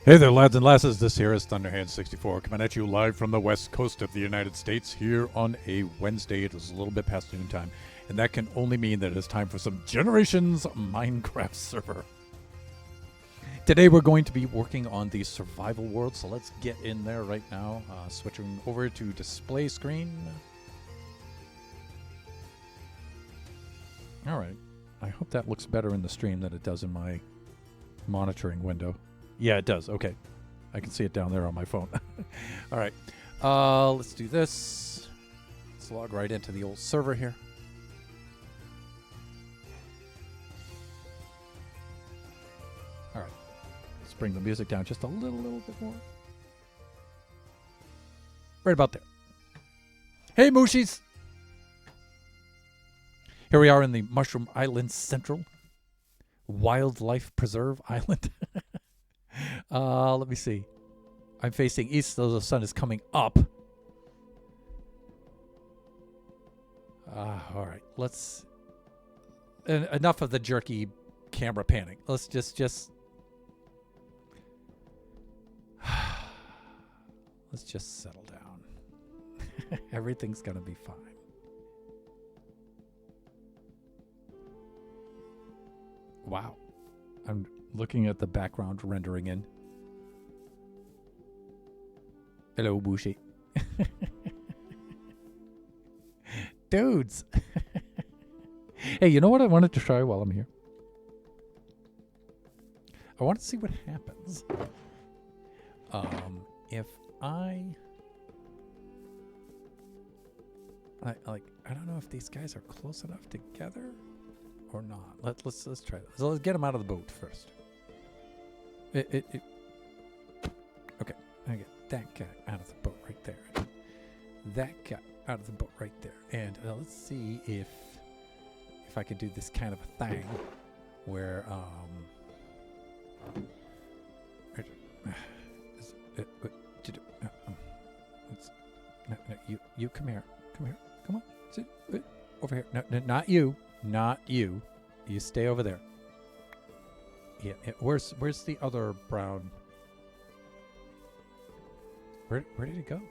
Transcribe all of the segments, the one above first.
Hey there, lads and lasses. This here is Thunderhand64 coming at you live from the west coast of the United States here on a Wednesday. It is a little bit past noontime, and that can only mean that it is time for some Generations Minecraft server. Today we're going to be working on the survival world, so let's get in there right now. Switching over to display screen. All right. I hope that looks better in the stream than it does in my monitoring window. Yeah, it does. Okay. I can see it down there on my phone. All right. Let's do this. Let's log right into the old server here. All right. Let's bring the music down just a little bit more. Right about there. Hey, Mushies! Here we are in the Mushroom Island Central Wildlife Preserve Island. Let me see. I'm facing east, so the sun is coming up. All right, let's. Enough of the jerky camera panning. Let's just. Let's just settle down. Everything's gonna be fine. Wow, I'm looking at the background rendering in. Hello, Bushi. Dudes. Hey, you know what I wanted to try while I'm here? I want to see what happens. If I don't know if these guys are close enough together or not. Let's try this. So let's get them out of the boat first. Okay, I get that guy out of the boat right there. That guy out of the boat right there. And let's see if I can do this kind of a thing where you come here, come on, sit over here. No, not you. You stay over there. Yeah, where's the other brown? Where did he go?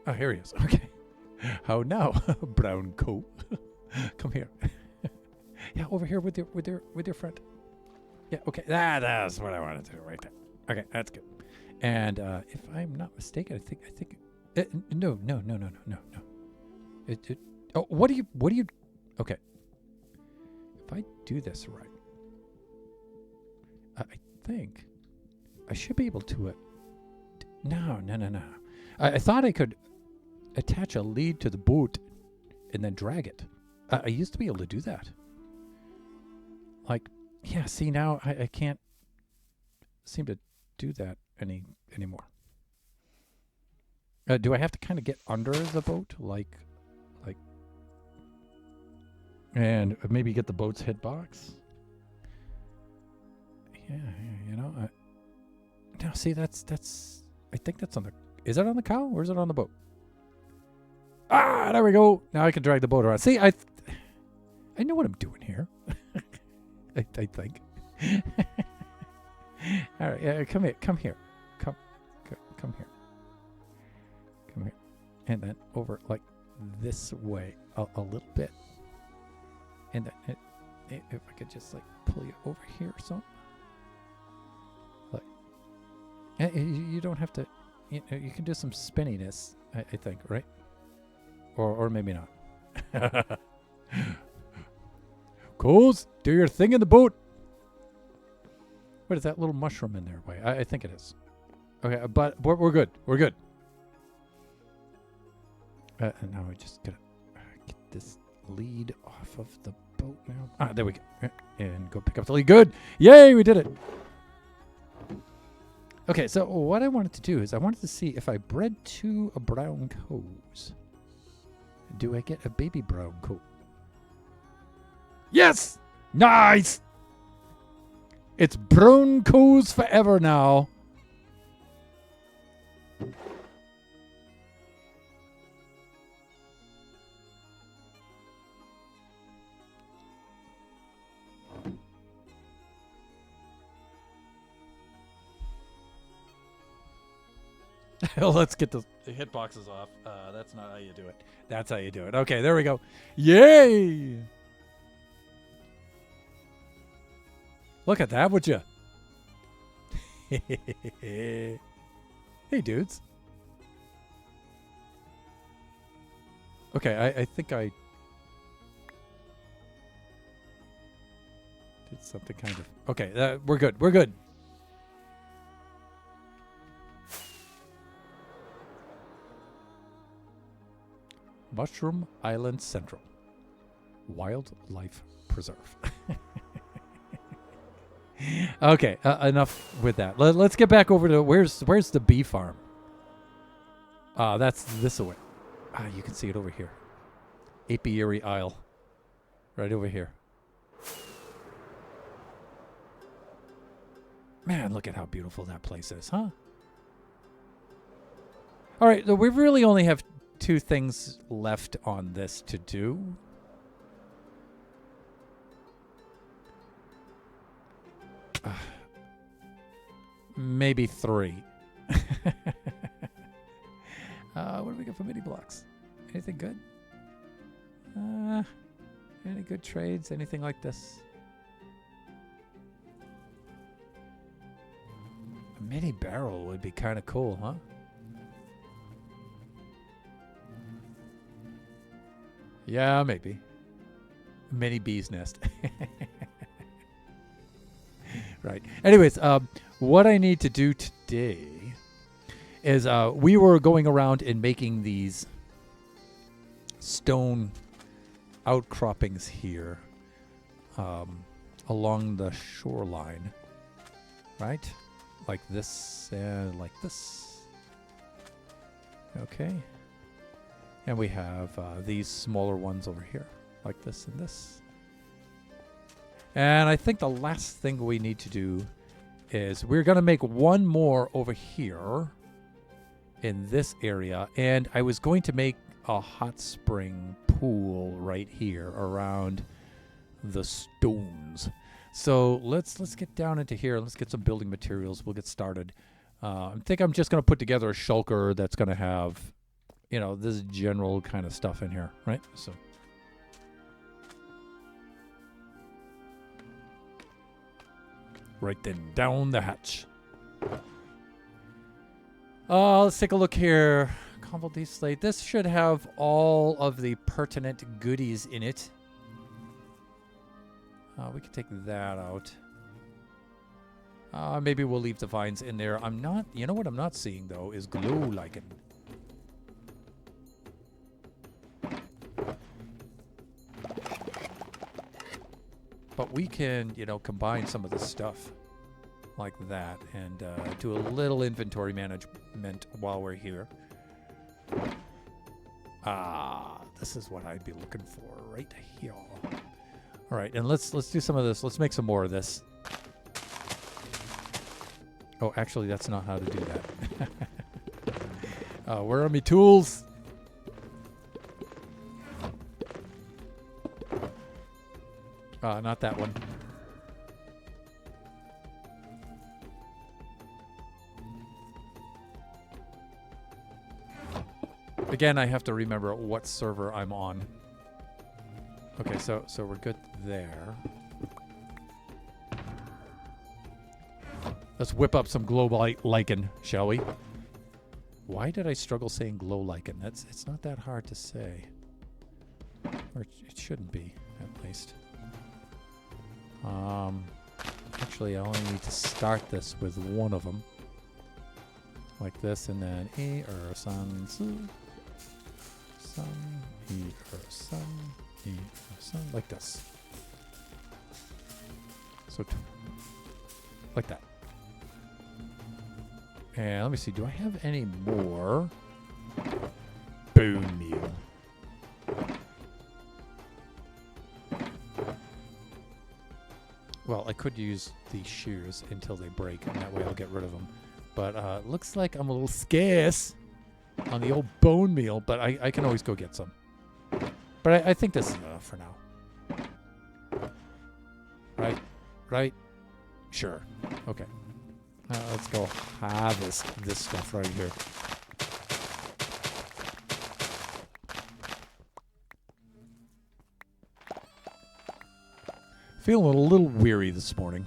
Oh, here he is. Okay. How now, brown coat? Come here. Yeah, over here with your friend. Yeah, okay. That's what I wanted to do right there. Okay, that's good. And if I'm not mistaken, I think. No. Oh, what do you? Okay. If I do this right, I think I should be able to. No. I thought I could attach a lead to the boot and then drag it. I used to be able to do that. Like, yeah. See, now I can't seem to do that anymore. Do I have to kind of get under the boat, like, and maybe get the boat's hitbox? Yeah, you know. Now, see, that's. I think that's on the. Is it on the cow or is it on the boat? Ah, there we go. Now I can drag the boat around. See, I know what I'm doing here. I think. All right, come here. Come here. And then over like this way a little bit. And then if I could just like pull you over here or something. Like, you don't have to. You can do some spinniness, I think, right? Or maybe not. Coles, do your thing in the boat. What is that little mushroom in there? Wait, I think it is. Okay, but we're good. We're good. And now we just gotta get this lead off of the boat now. Ah, there we go. And go pick up the lead. Good. Yay, we did it. Okay, so what I wanted to do is I wanted to see if I bred two brown cows. Do I get a baby brown coat? Yes! Nice! It's brown cows forever now. Let's get the hitboxes off. That's not how you do it. That's how you do it. Okay, there we go. Yay! Look at that, would you? Hey, dudes. Okay, I think I did something kind of... Okay, we're good. We're good. Mushroom Island Central. Wildlife Preserve. Okay, enough with that. Let's get back over to... Where's the bee farm? That's this away. You can see it over here. Apiary Isle. Right over here. Man, look at how beautiful that place is, huh? All right, so we really only have 2 things left on this to do. Maybe 3. What do we get for mini blocks? Anything good? Any good trades? Anything like this? A mini barrel would be kind of cool, huh? Yeah, maybe. Mini bee's nest. Right. Anyways, what I need to do today is we were going around and making these stone outcroppings here along the shoreline, right? Like this and like this. Okay. And we have these smaller ones over here, like this and this. And I think the last thing we need to do is we're going to make one more over here in this area. And I was going to make a hot spring pool right here around the stones. So let's get down into here. Let's get some building materials. We'll get started. I think I'm just going to put together a shulker that's going to have, you know, this general kind of stuff in here, right? So right then, down the hatch. Let's take a look here. Cobbled D slate. This should have all of the pertinent goodies in it. We can take that out. Maybe we'll leave the vines in there. I'm not... You know what I'm not seeing, though, is glow lichen. But we can, you know, combine some of the stuff like that and do a little inventory management while we're here. This is what I'd be looking for right here. All right, and let's do some of this. Let's make some more of this. Oh, actually, that's not how to do that. Where are my tools? Not that one. Again, I have to remember what server I'm on. Okay, so we're good there. Let's whip up some glow lichen, shall we? Why did I struggle saying glow lichen? It's not that hard to say. Or it shouldn't be, at least. Actually, I only need to start this with one of them. Like this, and then sun, sun, like this. So, like that. And let me see, do I have any more bone meal? Well, I could use these shears until they break, and that way I'll get rid of them. But looks like I'm a little scarce on the old bone meal, but I can always go get some. But I think this is enough for now. Right? Right? Sure. Okay. Let's go harvest this stuff right here. Feeling a little weary this morning.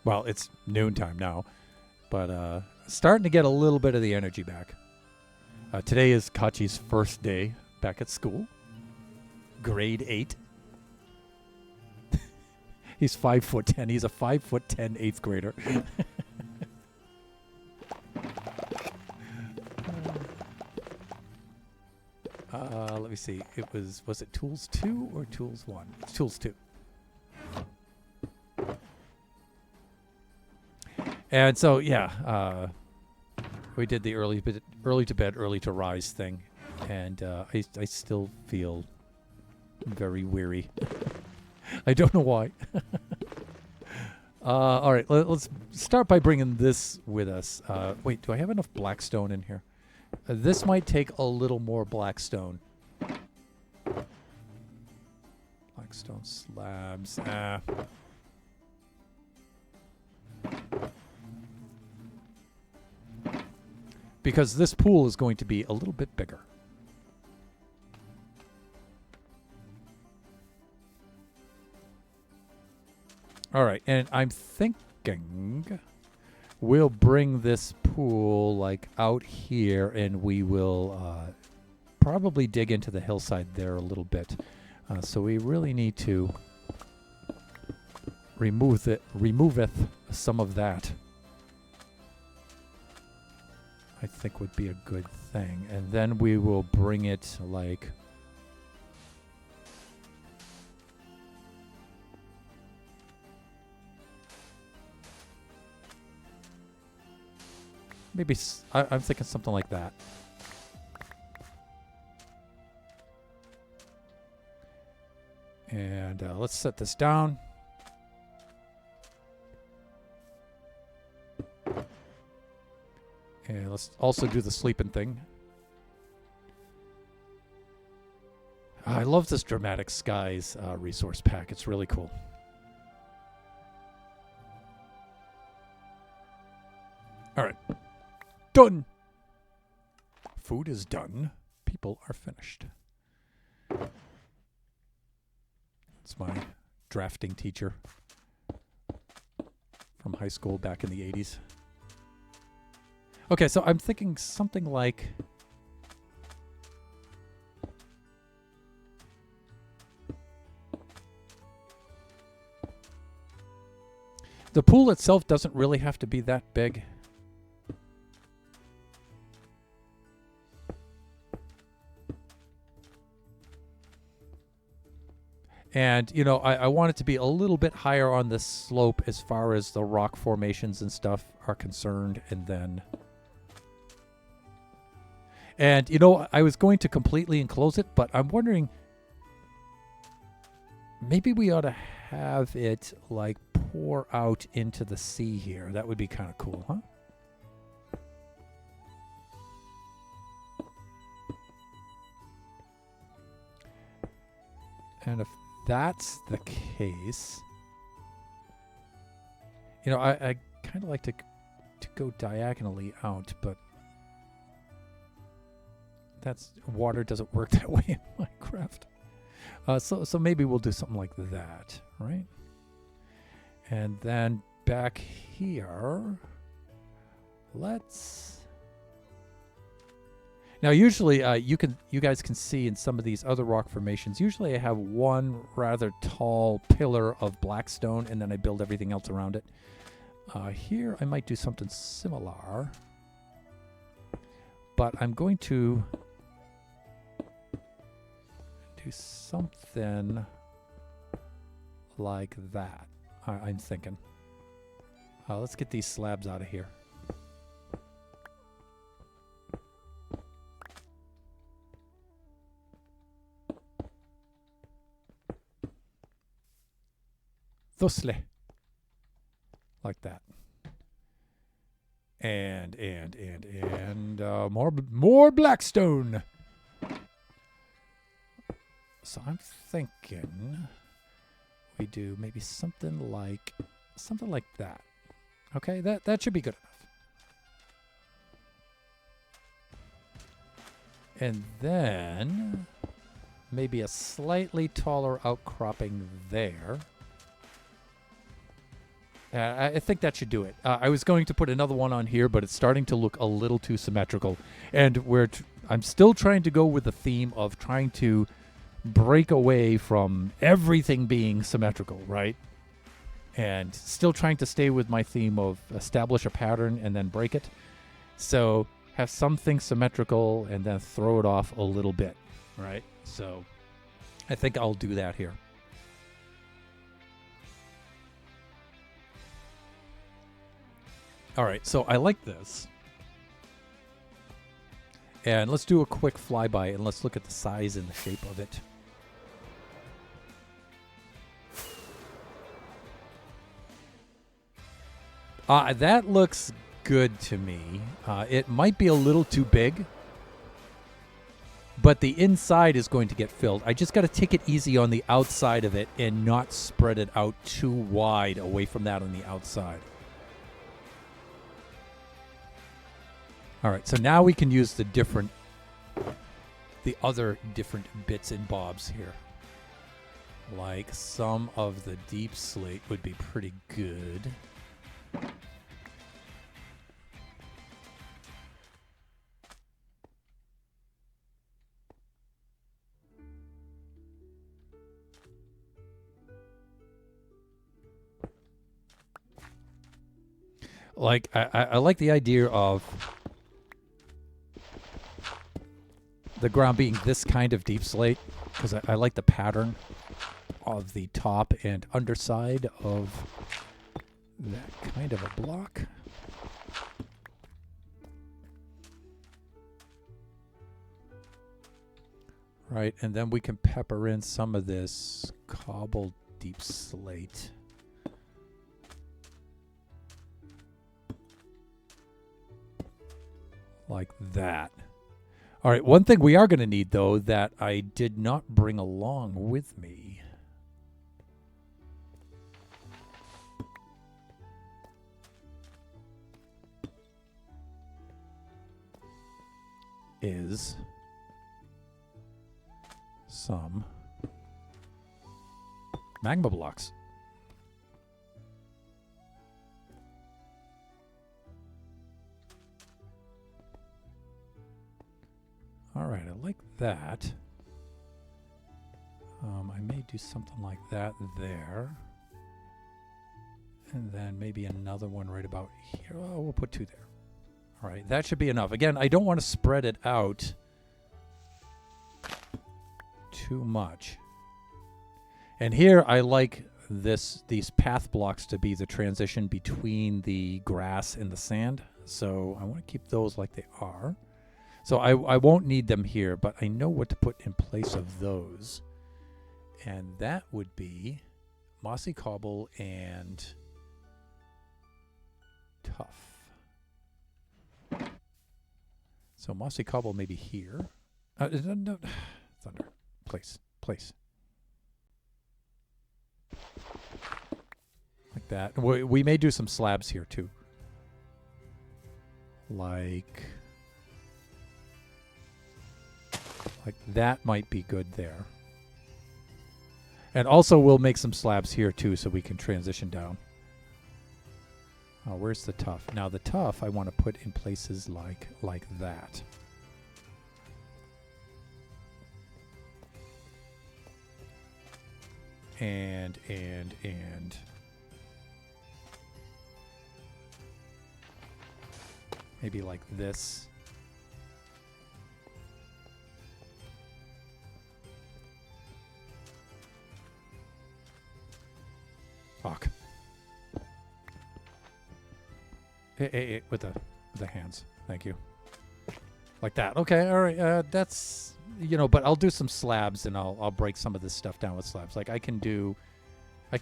Well, it's noontime now, but starting to get a little bit of the energy back. Today is Kachi's first day back at school. Grade 8. He's 5'10". He's a 5'10" 8th grader. Let me see. Was it Tools 2 or Tools 1? It's Tools 2. And so, yeah, we did the early to bed, early to rise thing, and I still feel very weary. I don't know why. All right, let's start by bringing this with us. Wait, do I have enough blackstone in here? This might take a little more blackstone. Blackstone slabs. Because this pool is going to be a little bit bigger. All right, and I'm thinking we'll bring this pool like out here, and we will probably dig into the hillside there a little bit. So we really need to removeth some of that. I think would be a good thing. And then we will bring it like maybe I'm thinking something like that. And let's set this down. And let's also do the sleeping thing. I love this Dramatic Skies resource pack. It's really cool. All right. Done. Food is done. People are finished. It's my drafting teacher from high school back in the 80s. Okay, so I'm thinking something like the pool itself doesn't really have to be that big. And, you know, I want it to be a little bit higher on the slope as far as the rock formations and stuff are concerned. And, you know, I was going to completely enclose it, but I'm wondering maybe we ought to have it, like, pour out into the sea here. That would be kind of cool, huh? And if that's the case, you know, I kind of like to go diagonally out, but that's water doesn't work that way in Minecraft. So maybe we'll do something like that, right? And then back here, let's. Now, usually, you guys can see in some of these other rock formations, usually I have one rather tall pillar of blackstone, and then I build everything else around it. Here, I might do something similar, but I'm going to do something like that, I'm thinking. Let's get these slabs out of here. Thusly. Like that. And more blackstone. So I'm thinking we do maybe something like that. Okay, that should be good enough. And then maybe a slightly taller outcropping there. I think that should do it. I was going to put another one on here, but it's starting to look a little too symmetrical. And I'm still trying to go with the theme of trying to break away from everything being symmetrical, right? And still trying to stay with my theme of establish a pattern and then break it. So have something symmetrical and then throw it off a little bit, right? So I think I'll do that here. All right, so I like this. And let's do a quick flyby and let's look at the size and the shape of it. That looks good to me. It might be a little too big, but the inside is going to get filled. I just got to take it easy on the outside of it and not spread it out too wide away from that on the outside. All right, so now we can use the other different bits and bobs here. Like some of the deep slate would be pretty good. Like, I like the idea of the ground being this kind of deep slate, because I like the pattern of the top and underside of that kind of a block. Right, and then we can pepper in some of this cobbled deep slate. Like that. All right, one thing we are going to need, though, that I did not bring along with me is some magma blocks. All right, I like that. I may do something like that there. And then maybe another one right about here. Oh, we'll put two there. All right, that should be enough. Again, I don't want to spread it out too much. And here I like these path blocks to be the transition between the grass and the sand. So I want to keep those like they are. So I won't need them here, but I know what to put in place of those. And that would be mossy cobble and tough. So mossy cobble maybe here. No, thunder. Place. Like that. We may do some slabs here too. Like that might be good there. And also we'll make some slabs here too so we can transition down. Oh, where's the tough? Now the tough I want to put in places like that. And maybe like this. Fuck. Hey, with the hands. Thank you. Like that. Okay, all right. That's, but I'll do some slabs and I'll break some of this stuff down with slabs. Like I can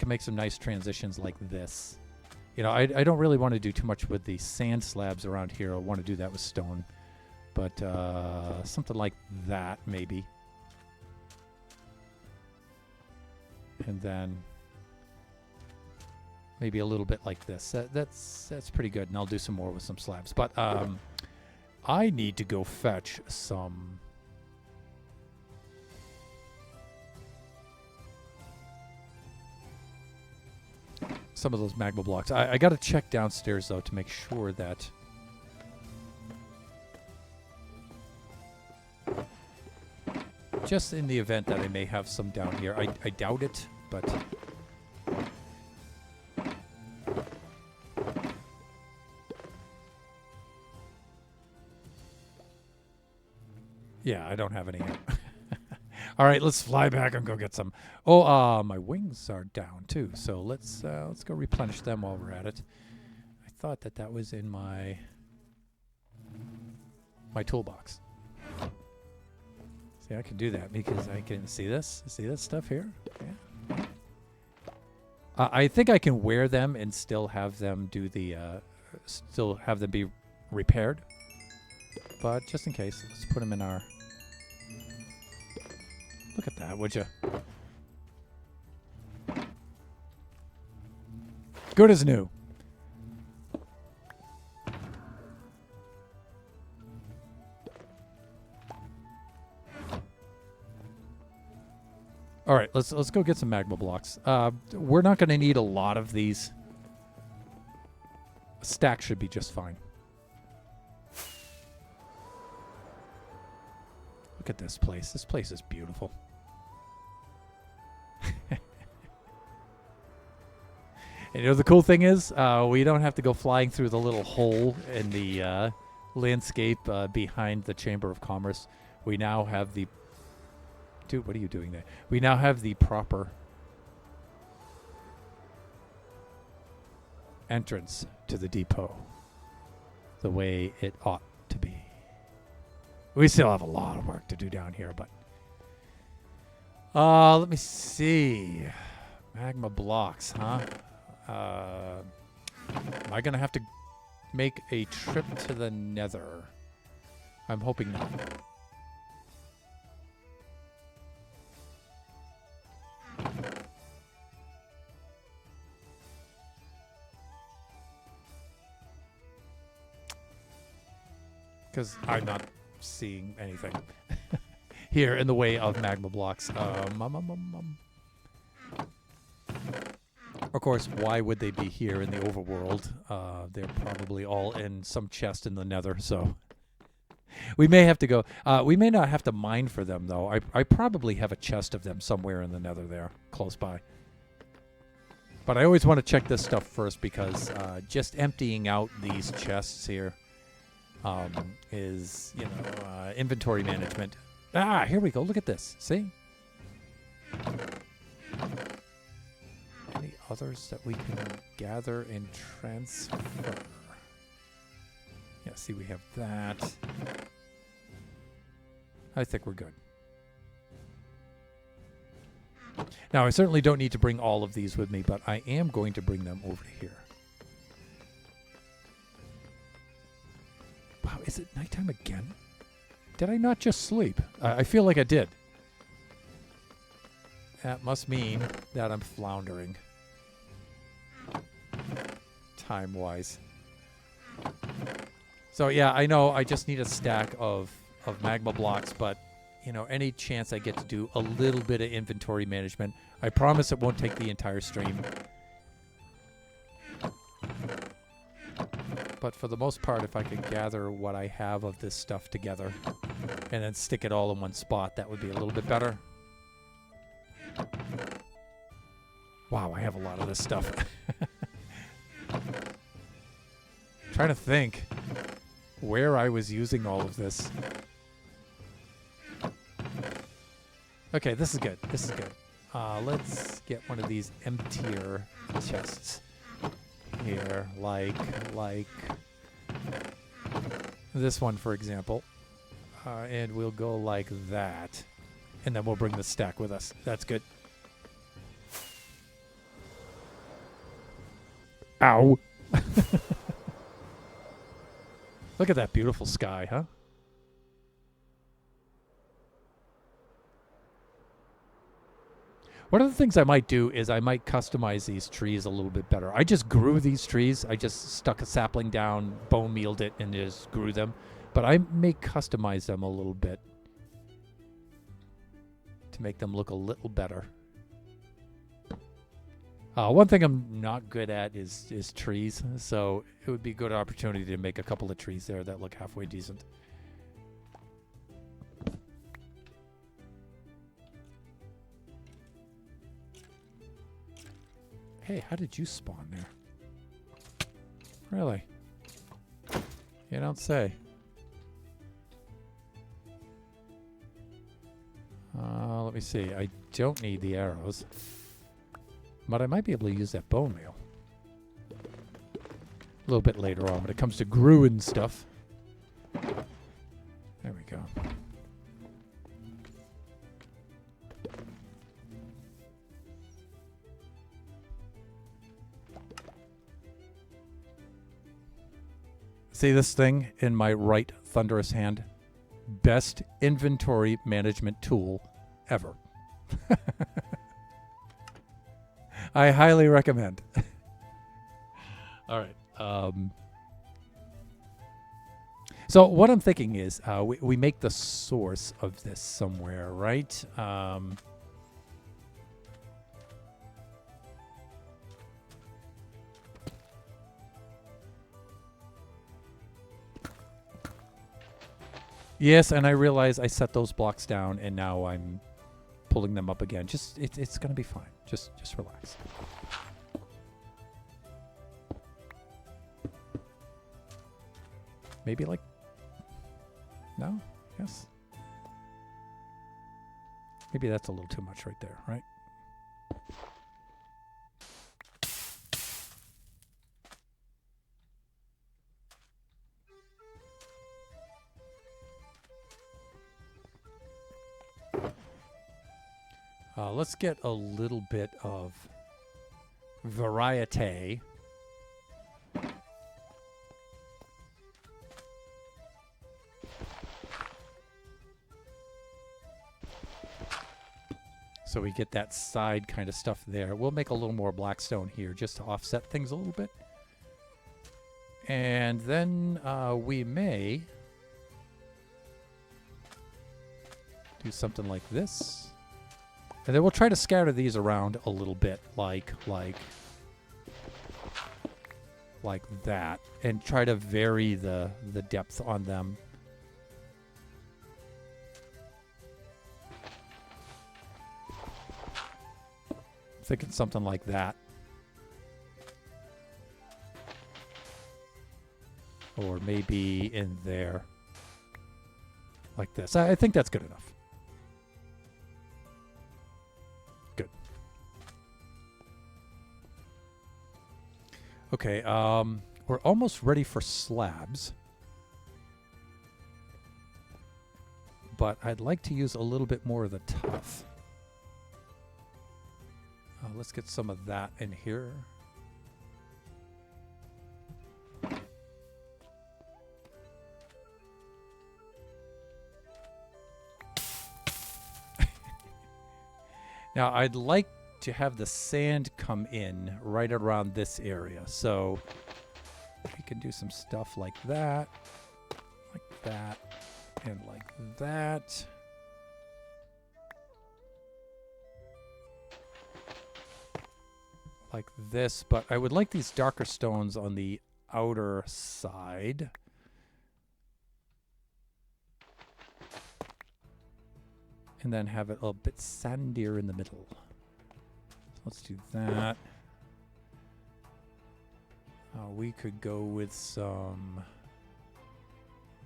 make some nice transitions like this. I don't really want to do too much with the sand slabs around here. I want to do that with stone. But something like that maybe. And then maybe a little bit like this. That's pretty good, and I'll do some more with some slabs. But I need to go fetch some some of those magma blocks. I got to check downstairs, though, to make sure that... Just in the event that I may have some down here. I doubt it, but... Yeah, I don't have any yet. All right, let's fly back and go get some. Oh, my wings are down too. So let's go replenish them while we're at it. I thought that was in my toolbox. See, I can do that because I can see this. See this stuff here? Yeah. I think I can wear them and still have them do the still have them be repaired. But just in case, let's put them in our... Look at that, would you? Good as new. All right, let's go get some magma blocks. We're not going to need a lot of these. A stack should be just fine. Look at this place. This place is beautiful. And you know the cool thing is, we don't have to go flying through the little hole in the landscape behind the Chamber of Commerce. We now have the... Dude, what are you doing there? We now have the proper entrance to the depot. The way it ought to be. We still have a lot of work to do down here, but... let me see. Magma blocks, huh? Am I going to have to make a trip to the Nether? I'm hoping not. Because I'm not seeing anything here in the way of magma blocks. Of course, why would they be here in the overworld? They're probably all in some chest in the Nether, so we may have to go. We may not have to mine for them, though. I probably have a chest of them somewhere in the Nether there, close by. But I always want to check this stuff first because just emptying out these chests here is, you know, inventory management. Ah, here we go. Look at this. See? Any others that we can gather and transfer? Yeah, see, we have that. I think we're good. Now, I certainly don't need to bring all of these with me, but I am going to bring them over to here. Wow, is it nighttime again? Did I not just sleep? I feel like I did. That must mean that I'm floundering. Time-wise. So, yeah, I know I just need a stack of magma blocks, but, you know, any chance I get to do a little bit of inventory management, I promise it won't take the entire stream. But for the most part, if I could gather what I have of this stuff together and then stick it all in one spot, that would be a little bit better. Wow, I have a lot of this stuff. Trying to think where I was using all of this. Okay, this is good. This is good. Let's get one of these emptier chests here, like this one, for example. And we'll go like that. And then we'll bring the stack with us. That's good. Ow. Look at that beautiful sky, huh? One of the things I might do is I might customize these trees a little bit better. I just grew these trees. I just stuck a sapling down, bone mealed it, and just grew them. But I may customize them a little bit to make them look a little better. One thing I'm not good at is trees, so it would be a good opportunity to make a couple of trees there that look halfway decent. Hey, how did you spawn there? Really? You don't say. Let me see. I don't need the arrows. But I might be able to use that bone meal. A little bit later on when it comes to Gruen stuff. There we go. See this thing in my right thunderous hand? Best inventory management tool ever. I highly recommend. All right. So what I'm thinking is we make the source of this somewhere, right? Yes, and I realize I set those blocks down, and now I'm pulling them up again. Just it's gonna be fine. Just relax. Maybe like no? Yes. Maybe that's a little too much right there, right? Let's get a little bit of variety. So we get that side kind of stuff there. We'll make a little more blackstone here just to offset things a little bit. And then we may do something like this. And then we'll try to scatter these around a little bit, like that, and try to vary the depth on them. Thinking something like that. Or maybe in there. Like this. I think that's good enough. Good. Okay, we're almost ready for slabs. But I'd like to use a little bit more of the tuff. Let's get some of that in here. Now, I'd like to have the sand come in right around this area. So we can do some stuff like that, and like that. Like this, but I would like these darker stones on the outer side. And then have it a bit sandier in the middle. Let's do that. We could go with some,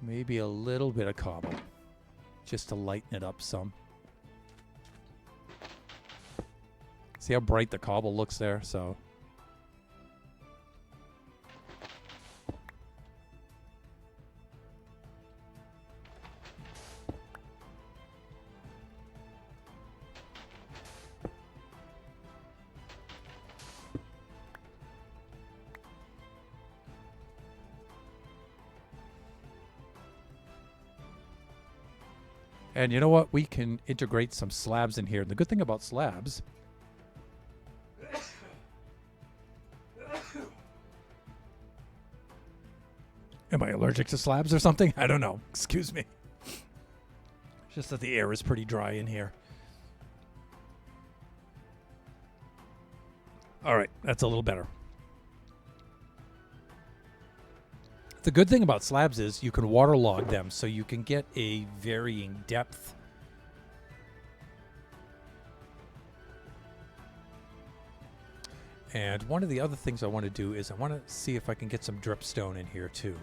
maybe a little bit of cobble, just to lighten it up some. See how bright the cobble looks there? So. And you know what? We can integrate some slabs in here. And the good thing about slabs... Am I allergic to slabs or something? I don't know. Excuse me. It's just that the air is pretty dry in here. All right, that's a little better. The good thing about slabs is you can waterlog them, so you can get a varying depth. And one of the other things I want to do is I want to see if I can get some dripstone in here too.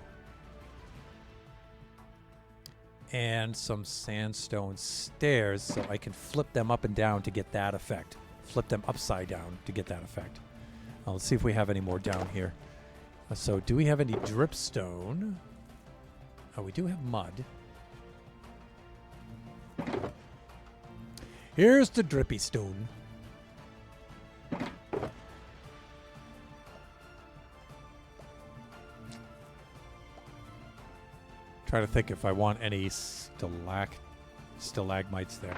And some sandstone stairs so I can flip them up and down to get that effect. Flip them upside down to get that effect. Let's see if we have any more down here. So do we have any dripstone? Oh, we do have mud. Here's the drippy stone. Trying to think if I want any stalagmites there.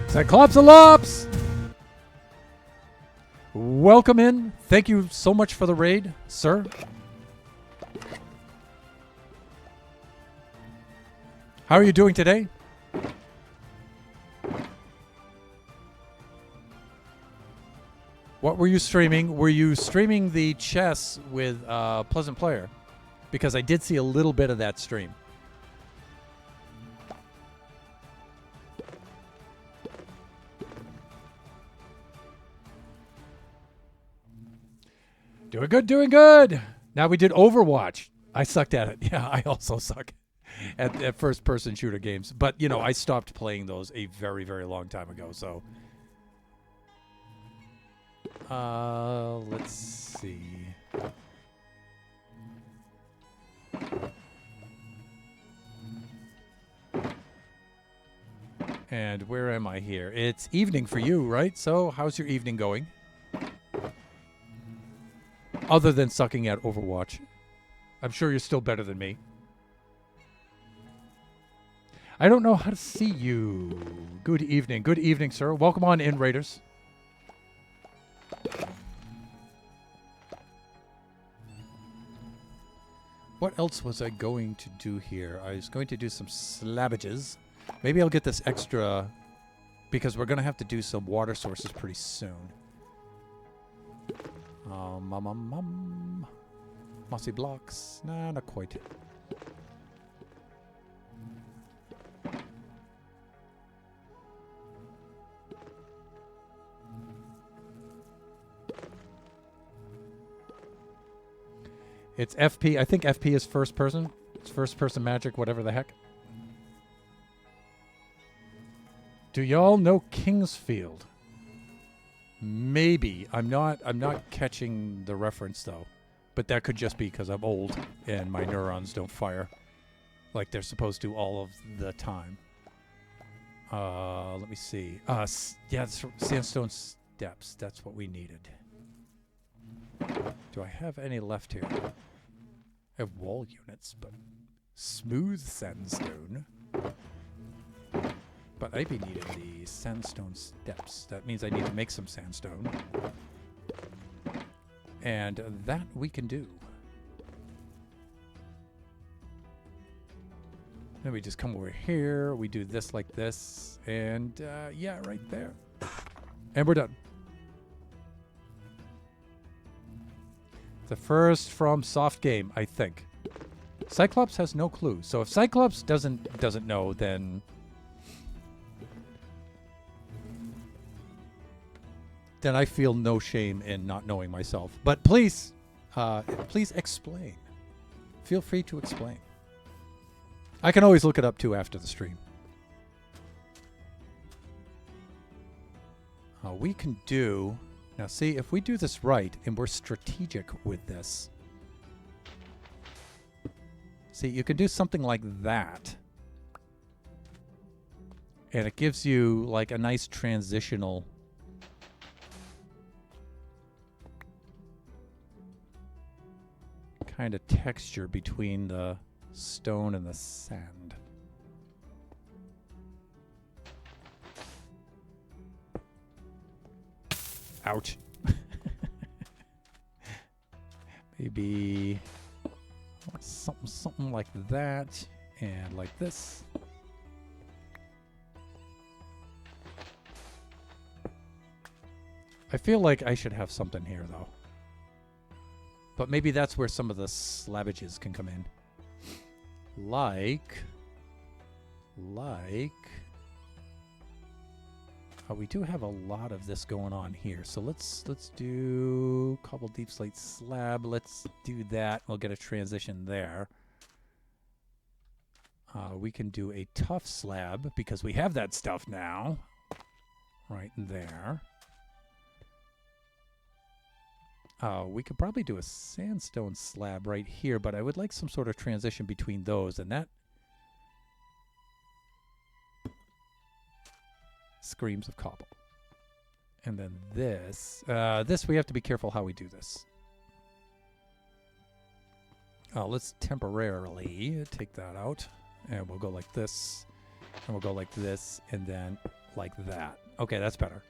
Cyclopsalops! Welcome in. Thank you so much for the raid, sir. How are you doing today? What were you streaming? Were you streaming the chess with Pleasant Player? Because I did see a little bit of that stream. Doing good, doing good. Now we did Overwatch. I sucked at it. Yeah, I also suck at first-person shooter games. But, you know, I stopped playing those a very, very long time ago, so... let's see. And where am I here? It's evening for you, right? So, how's your evening going? Other than sucking at Overwatch. I'm sure you're still better than me. I don't know how to see you. Good evening. Good evening, sir. Welcome on in, Raiders. What else was I going to do here? I was going to do some slabbages. Maybe I'll get this extra because we're going to have to do some water sources pretty soon. Mossy blocks. Nah, not quite. It's FP. I think FP is first person. It's first person magic, whatever the heck. Do y'all know Kingsfield? Maybe. I'm not catching the reference though. But that could just be because I'm old and my neurons don't fire like they're supposed to all of the time. Let me see. Yeah, it's sandstone steps. That's what we needed. Do I have any left here? I have wall units, but smooth sandstone. But I'd be needing the sandstone steps. That means I need to make some sandstone. And that we can do. Then we just come over here. We do this like this. And yeah, right there. And we're done. The first from Soft Game, I think. Cyclops has no clue. So if Cyclops doesn't know, then I feel no shame in not knowing myself. But please, please explain. Feel free to explain. I can always look it up too after the stream. We can do... Now, see, if we do this right, and we're strategic with this... See, you can do something like that. And it gives you, like, a nice transitional... kind of texture between the stone and the sand. Ouch. Maybe something like that and like this. I feel like I should have something here, though. But maybe that's where some of the slabbages can come in. Like... we do have a lot of this going on here. So let's do cobble deep slate slab. Let's do that. We'll get a transition there. We can do a tough slab because we have that stuff now. Right there. We could probably do a sandstone slab right here, but I would like some sort of transition between those, and that screams of cobble. And then this we have to be careful how we do this. Let's temporarily take that out, and we'll go like this, and we'll go like this, and then like that. Okay, that's better.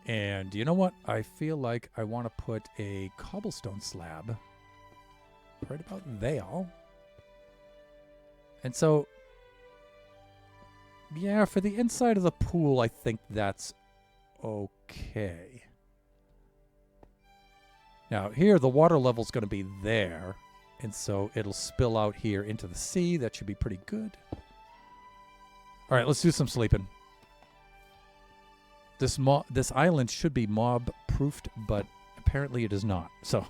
And you know what? I feel like I want to put a cobblestone slab right about there. And so, yeah, for the inside of the pool, I think that's okay. Now, here, the water level's going to be there. And so it'll spill out here into the sea. That should be pretty good. All right, let's do some sleeping. This island should be mob-proofed, but apparently it is not. So,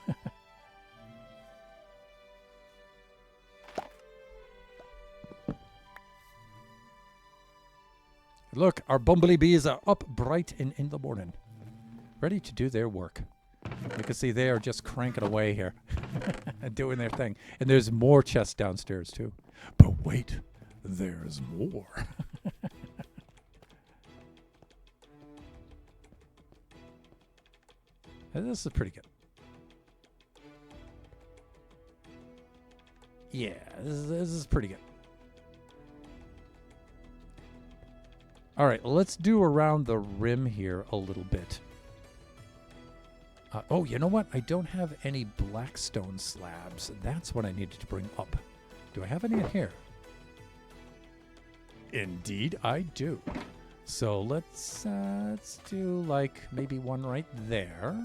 look, our bumblebees are up bright and in the morning, ready to do their work. You can see they are just cranking away here, doing their thing. And there's more chests downstairs too. But wait, there's more. This is pretty good. Yeah, this is pretty good. All right, let's do around the rim here a little bit. Oh, you know what? I don't have any blackstone slabs. That's what I needed to bring up. Do I have any in here? Indeed, I do. So let's do like maybe one right there.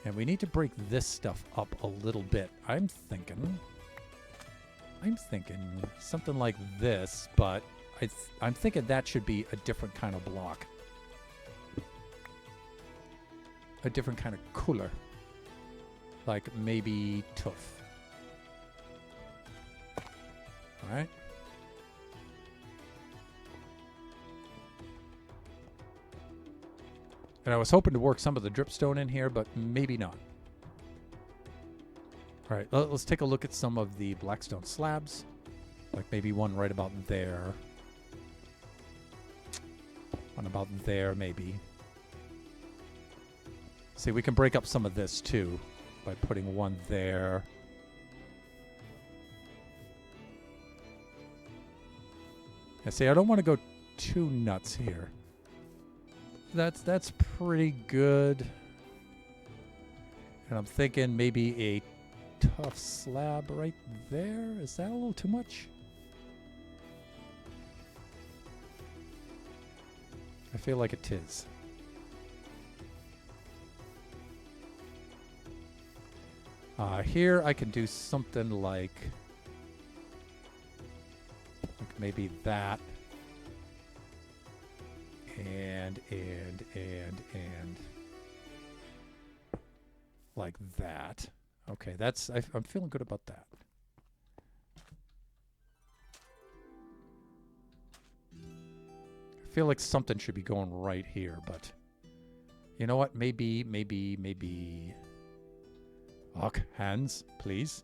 And we need to break this stuff up a little bit. I'm thinking something like this, but I'm thinking that should be a different kind of block. A different kind of cooler. Like maybe tough. All right. And I was hoping to work some of the dripstone in here, but maybe not. All right, let's take a look at some of the blackstone slabs. Like maybe one right about there. One about there, maybe. See, we can break up some of this, too, by putting one there. Yeah, see, I don't want to go too nuts here. That's pretty good. And I'm thinking maybe a tough slab right there. Is that a little too much? I feel like it is. Here I can do something like maybe that. And like that. Okay, I'm feeling good about that. I feel like something should be going right here, but you know what? Maybe. Ok, hands, please.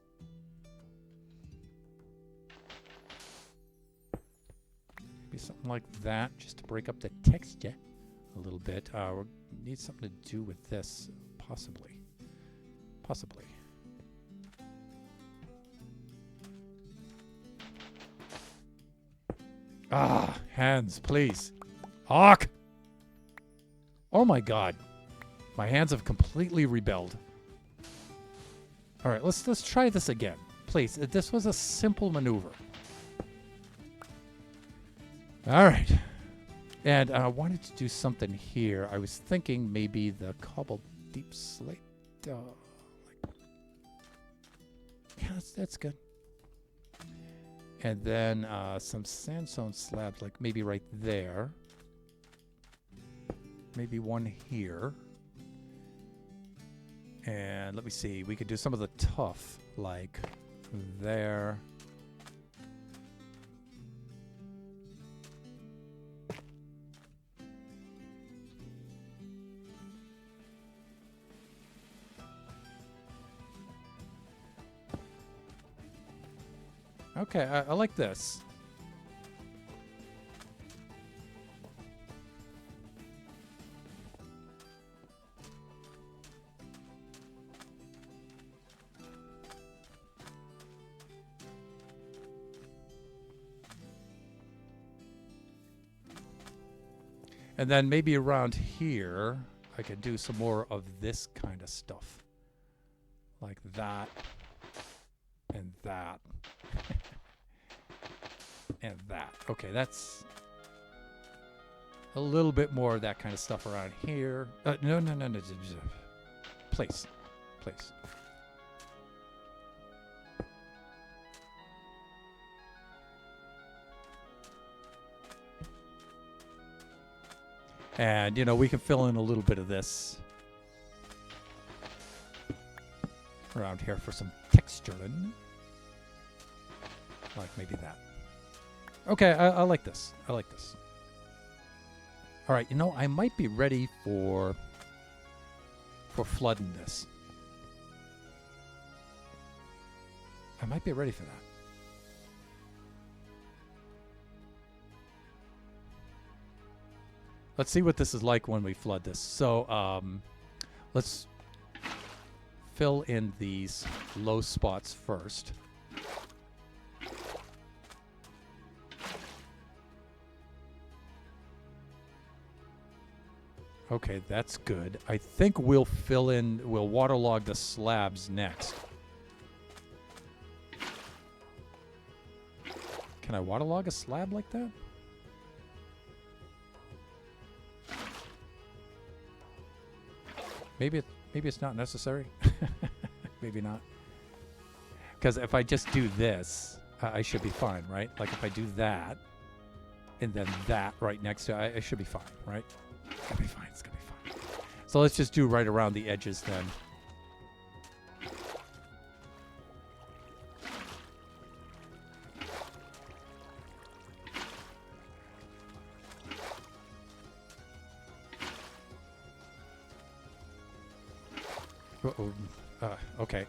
Maybe something like that, just to break up the texture a little bit. We need something to do with this, possibly. Hands, please. Ok! Oh my god. My hands have completely rebelled. All right, let's try this again. Please, this was a simple maneuver. All right. And I wanted to do something here. I was thinking maybe the cobbled deep slate. Yeah, that's good. And then some sandstone slabs, like maybe right there. Maybe one here. And let me see. We could do some of the tough, like there. Okay, I like this. And then maybe around here, I could do some more of this kind of stuff. Like that. And that. And that. Okay, that's a little bit more of that kind of stuff around here. No. Place. And, we can fill in a little bit of this around here for some texturing. Like maybe that. Okay, I like this. All right, I might be ready for flooding this. I might be ready for that. Let's see what this is like when we flood this. So let's fill in these low spots first. Okay, that's good. I think we'll waterlog the slabs next. Can I waterlog a slab like that? Maybe it's not necessary. Maybe not. Because if I just do this, I should be fine, right? Like if I do that, and then that right next to it, I should be fine, right? It's gonna be fine. So let's just do right around the edges then. Okay.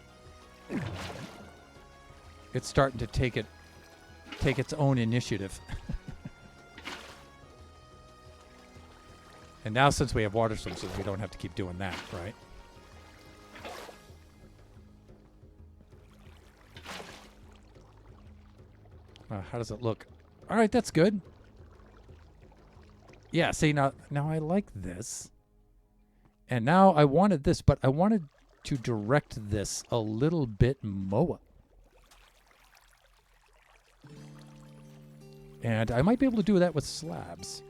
It's starting to take its own initiative. And now since we have water sources, we don't have to keep doing that, right? How does it look? All right, that's good. Yeah, see, now I like this. And now I wanted this, but I wanted to direct this a little bit more. And I might be able to do that with slabs.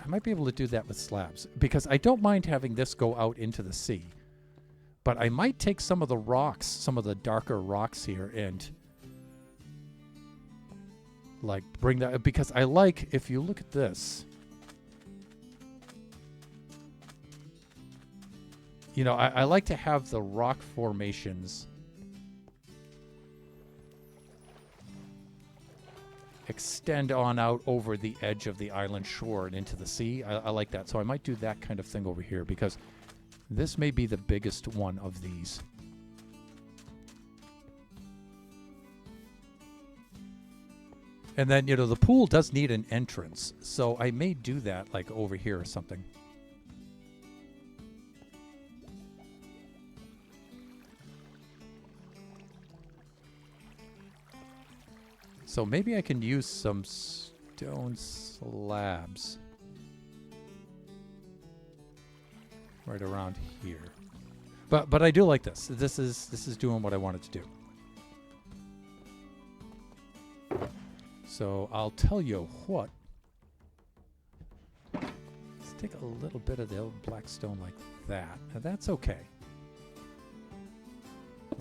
I might be able to do that with slabs because I don't mind having this go out into the sea. But I might take some of the rocks, some of the darker rocks here and like bring that, because I like, if you look at this, I like to have the rock formations extend on out over the edge of the island shore and into the sea. I like that. So I might do that kind of thing over here because this may be the biggest one of these. And then, the pool does need an entrance. So I may do that like over here or something. So maybe I can use some stone slabs right around here. But I do like this. This is doing what I wanted to do. So I'll tell you what. Let's take a little bit of the old black stone like that. Now that's okay.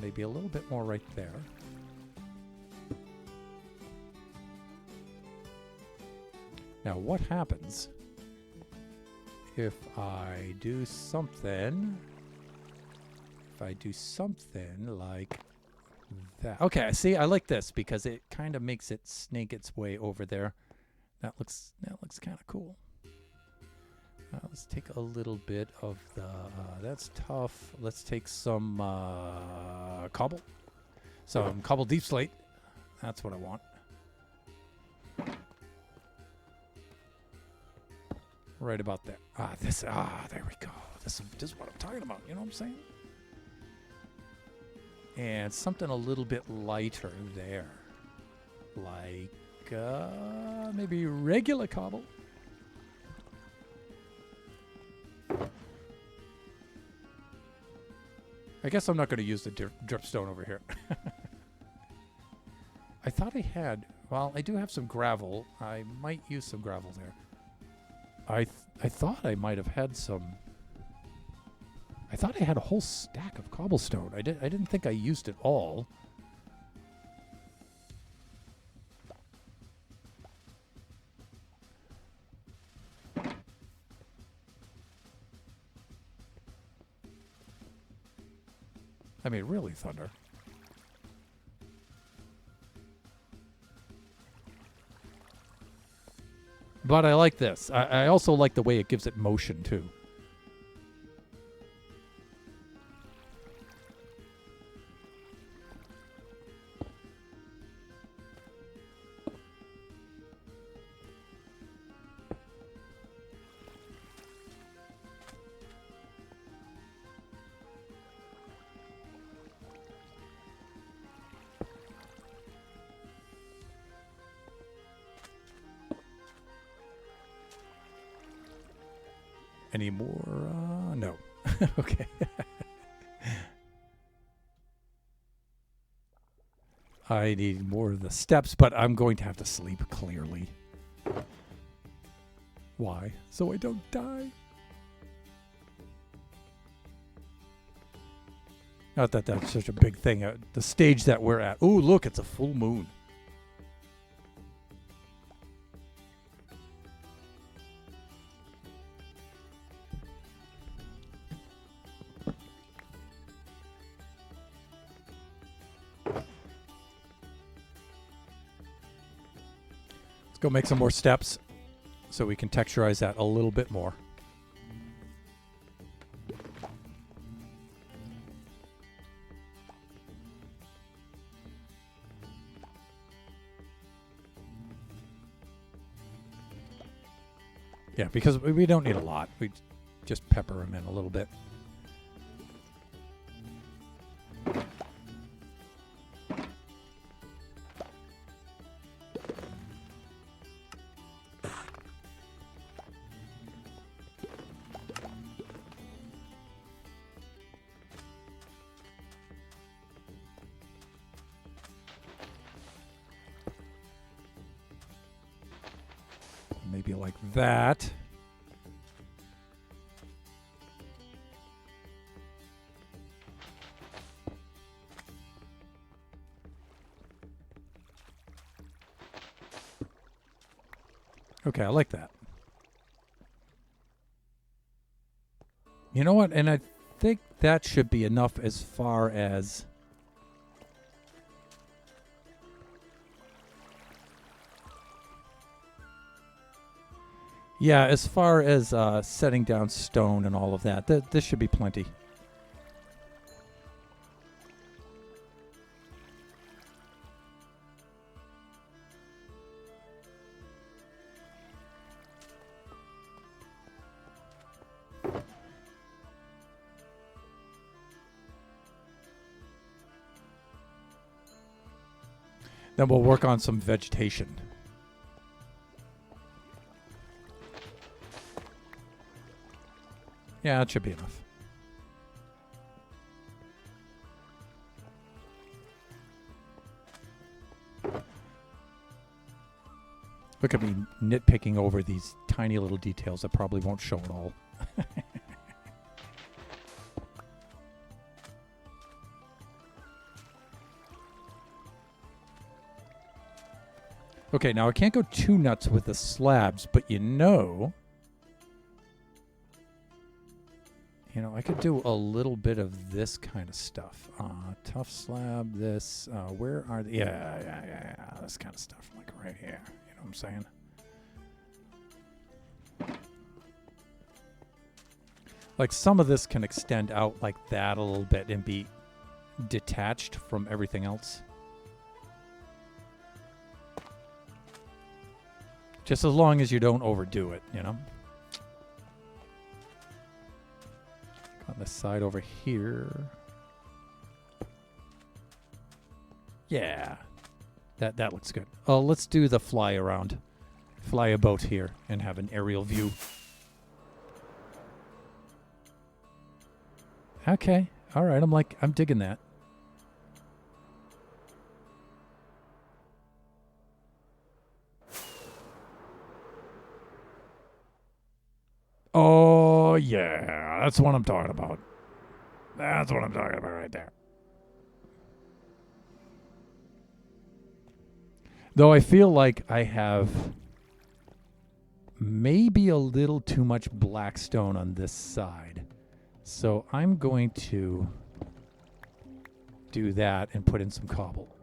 Maybe a little bit more right there. Now what happens if I do something? If I do something like that. Okay, see, I like this because it kind of makes it snake its way over there. That looks kind of cool. Let's take a little bit of the. That's tough. Let's take some cobble. Some cobble deep slate. That's what I want. Right about there. There we go. This is what I'm talking about. You know what I'm saying? And something a little bit lighter there. Like maybe regular cobble. I guess I'm not going to use the dripstone over here. I thought I had. Well, I do have some gravel. I might use some gravel there. I thought I might have had some. I thought I had a whole stack of cobblestone. I didn't think I used it all. I mean, really, Thunder. But I like this. I also like the way it gives it motion, too. Any more? No. Okay. I need more of the steps, but I'm going to have to sleep, clearly. Why? So I don't die. Not that that's such a big thing. The stage that we're at. Ooh, look, it's a full moon. Go make some more steps so we can texturize that a little bit more. Yeah, because we don't need a lot. We just pepper them in a little bit. Maybe like that. Okay, I like that. You know what? And I think that should be enough as far as... Yeah, as far as setting down stone and all of that, this should be plenty. Then we'll work on some vegetation. Yeah, that should be enough. Look at me nitpicking over these tiny little details that probably won't show at all. Okay, now I can't go too nuts with the slabs, but you know, I could do a little bit of this kind of stuff. Tough slab, this, where are the, yeah, this kind of stuff, like right here. You know what I'm saying? Like some of this can extend out like that a little bit and be detached from everything else. Just as long as you don't overdo it, you know? On this side over here. Yeah. That looks good. Oh, let's do the fly around. Fly a boat here and have an aerial view. Okay. All right. I'm digging that. Oh, yeah. That's what I'm talking about. That's what I'm talking about right there. Though I feel like I have maybe a little too much black stone on this side. So I'm going to do that and put in some cobble.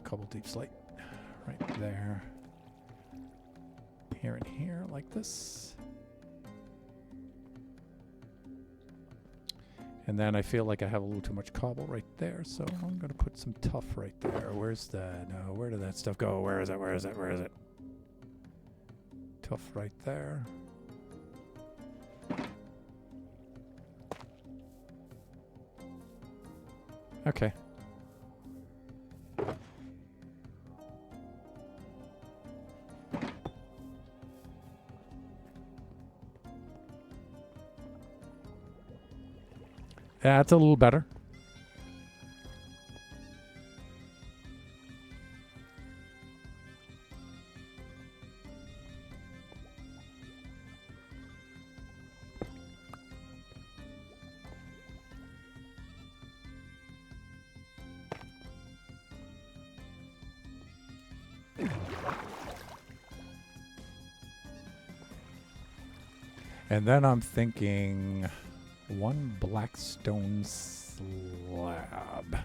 Cobble deep slate right there. Here and here like this. And then I feel like I have a little too much cobble right there, so I'm going to put some tuff right there. Where's that? No, where did that stuff go? Where is it? Where is it? Where is it? Tuff right there. Okay. That's a little better. And then I'm thinking one black stone slab.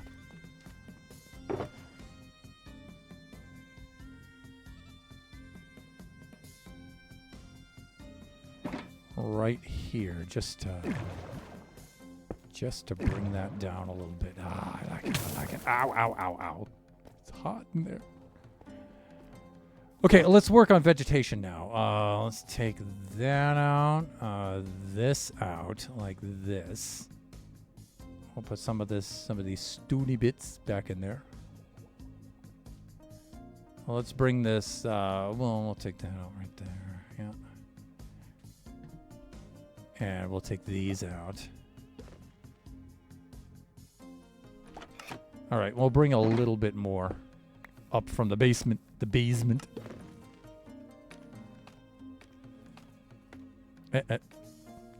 Right here, just to bring that down a little bit. Ah, I like it. I like it. Ow, ow, ow, ow. It's hot in there. Okay, let's work on vegetation now. Let's take that out, this out, like this. We'll put some of these stony bits back in there. Well, let's bring this, we'll take that out right there, yeah. And we'll take these out. All right, we'll bring a little bit more up from the basement.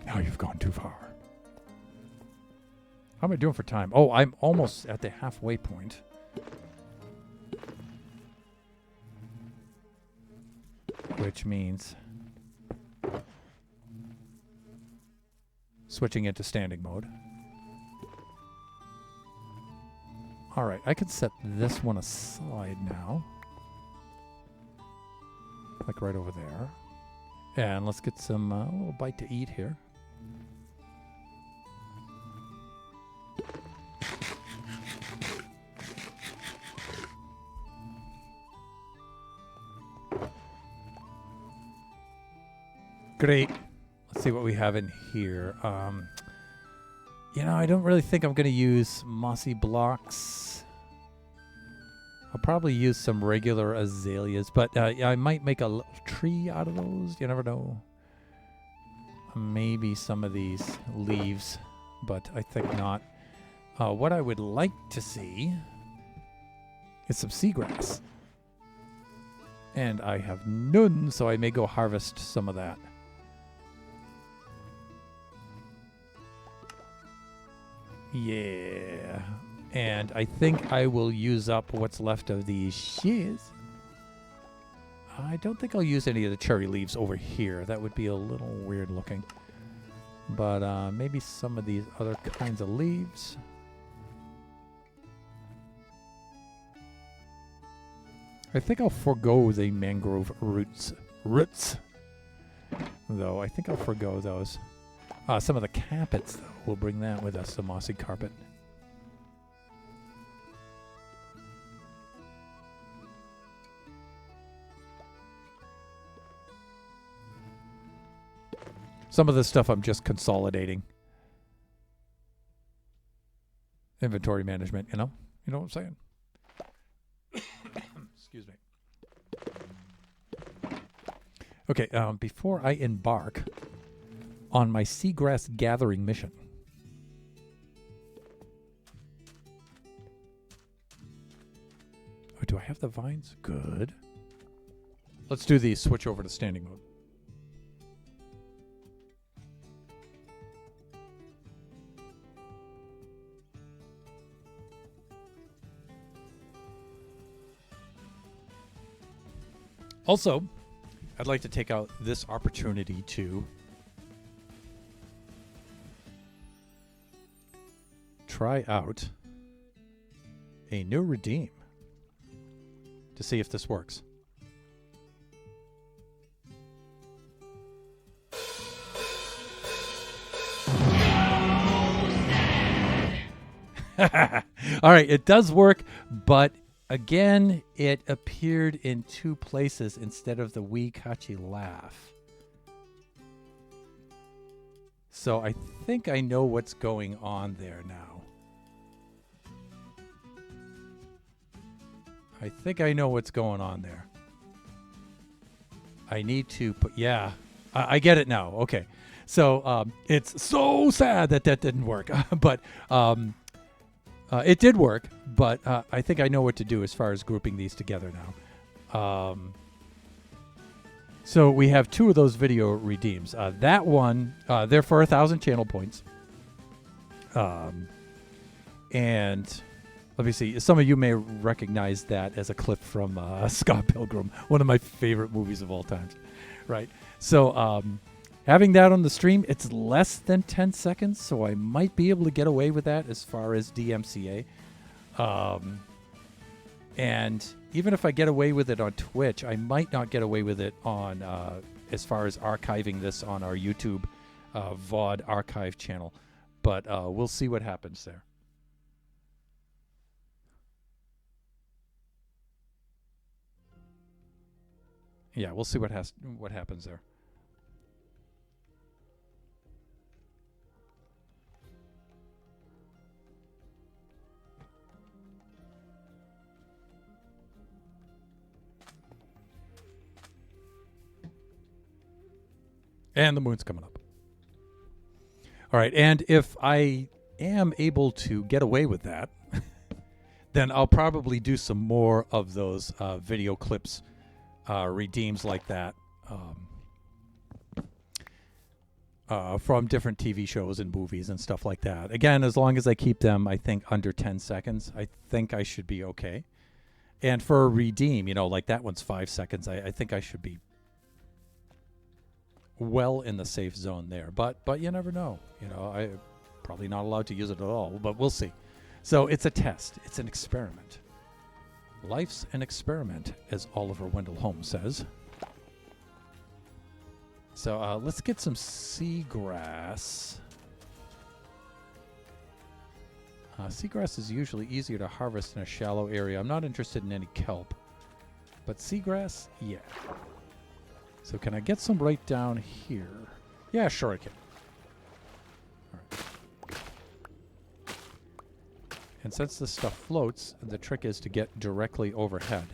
Now you've gone too far. How am I doing for time? Oh, I'm almost at the halfway point. Which means switching into standing mode. All right, I can set this one aside now. Like right over there. And let's get some a little bite to eat here. Great. Let's see what we have in here. I don't really think I'm going to use mossy blocks. I'll probably use some regular azaleas, but I might make a little tree out of those. You never know. Maybe some of these leaves, but I think not. What I would like to see is some seagrass. And I have none, so I may go harvest some of that. Yeah. And I think I will use up what's left of these shears. I don't think I'll use any of the cherry leaves over here. That would be a little weird looking. But maybe some of these other kinds of leaves. I think I'll forego the mangrove roots. Though, I think I'll forego those. Some of the carpets, though. We'll bring that with us, the mossy carpet. Some of this stuff I'm just consolidating. Inventory management, you know? You know what I'm saying? Excuse me. Okay, before I embark on my seagrass gathering mission. Oh, do I have the vines? Good. Let's do the switch over to standing mode. Also, I'd like to take out this opportunity to try out a new redeem to see if this works. All right, it does work, but again, it appeared in two places instead of the wee Kachi laugh. So I think I know what's going on there now. I think I know what's going on there. I need to put, yeah, I get it now. Okay. So it's so sad that that didn't work, but it did work, but I think I know what to do as far as grouping these together now. So we have two of those video redeems. That one, they're for 1,000 channel points. And let me see. Some of you may recognize that as a clip from Scott Pilgrim, one of my favorite movies of all time. Right. So having that on the stream, it's less than 10 seconds, so I might be able to get away with that as far as DMCA. And even if I get away with it on Twitch, I might not get away with it on as far as archiving this on our YouTube VOD archive channel. But we'll see what happens there. Yeah, we'll see what happens there. And the moon's coming up. All right, and if I am able to get away with that, then I'll probably do some more of those video clips, redeems like that, from different TV shows and movies and stuff like that. Again, as long as I keep them, I think, under 10 seconds, I think I should be okay. And for a redeem, you know, like that one's 5 seconds, I think I should be well in the safe zone there, but you never know. You know, I probably not allowed to use it at all, but we'll see. So it's a test. It's an experiment. Life's an experiment, as Oliver Wendell Holmes says. So let's get some seagrass. Seagrass is usually easier to harvest in a shallow area. I'm not interested in any kelp, but seagrass, yeah. So can I get some right down here? Yeah, sure I can. All right. And since this stuff floats, the trick is to get directly overhead.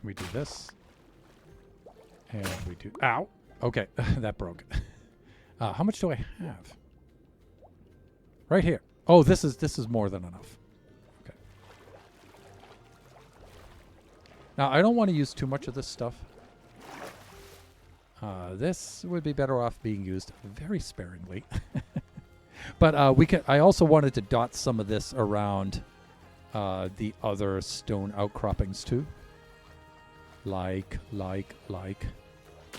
We do this. And we do... Ow! Okay, that broke. How much do I have? Right here. Oh, this is more than enough. Okay. Now, I don't want to use too much of this stuff. This would be better off being used very sparingly. But we can. I also wanted to dot some of this around the other stone outcroppings too. Like. Right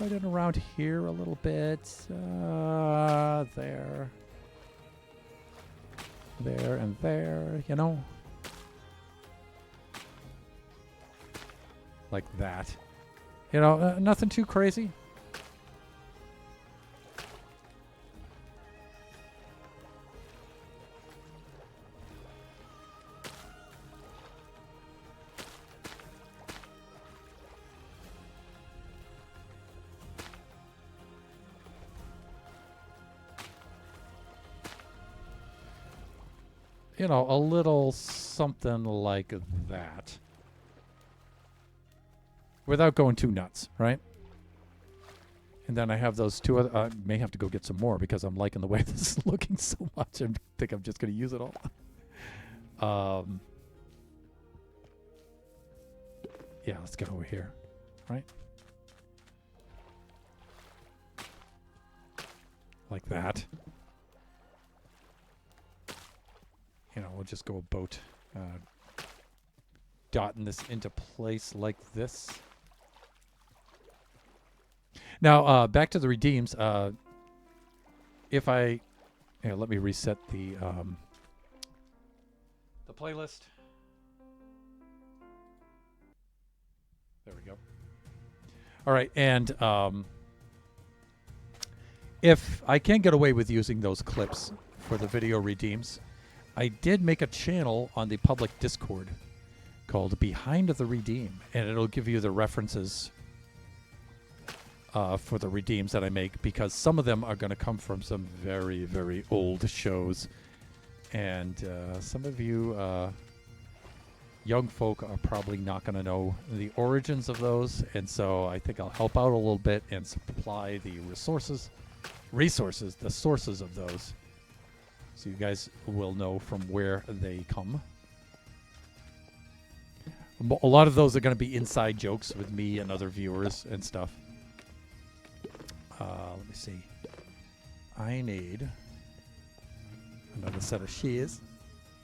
in around here a little bit. There. There and there, you know? Like that. You know, nothing too crazy. You know, a little something like that. Without going too nuts, right? And then I have those two other... I may have to go get some more because I'm liking the way this is looking so much. I think I'm just going to use it all. Yeah, let's get over here, right? Like that. You know, we'll just go about dotting this into place like this. Now, back to the redeems. If I... Here, let me reset the playlist. There we go. All right, and if I can get away with using those clips for the video redeems, I did make a channel on the public Discord called Behind the Redeem, and it'll give you the references for the redeems that I make, because some of them are going to come from some very, very old shows, and some of you young folk are probably not going to know the origins of those, and so I think I'll help out a little bit and supply the the sources of those. So you guys will know from where they come. A lot of those are going to be inside jokes with me and other viewers and stuff. Let me see. I need another set of shears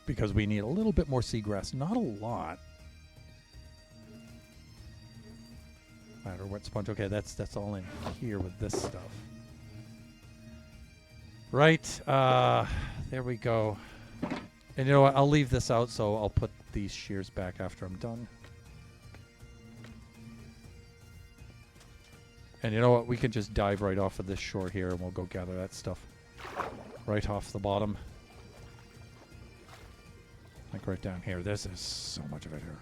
because we need a little bit more seagrass. Not a lot. Or wet sponge. Okay, that's all in here with this stuff. Right. There we go. And you know what? I'll leave this out, so I'll put these shears back after I'm done. And you know what? We can just dive right off of this shore here, and we'll go gather that stuff right off the bottom. Like right down here. This is so much of it here.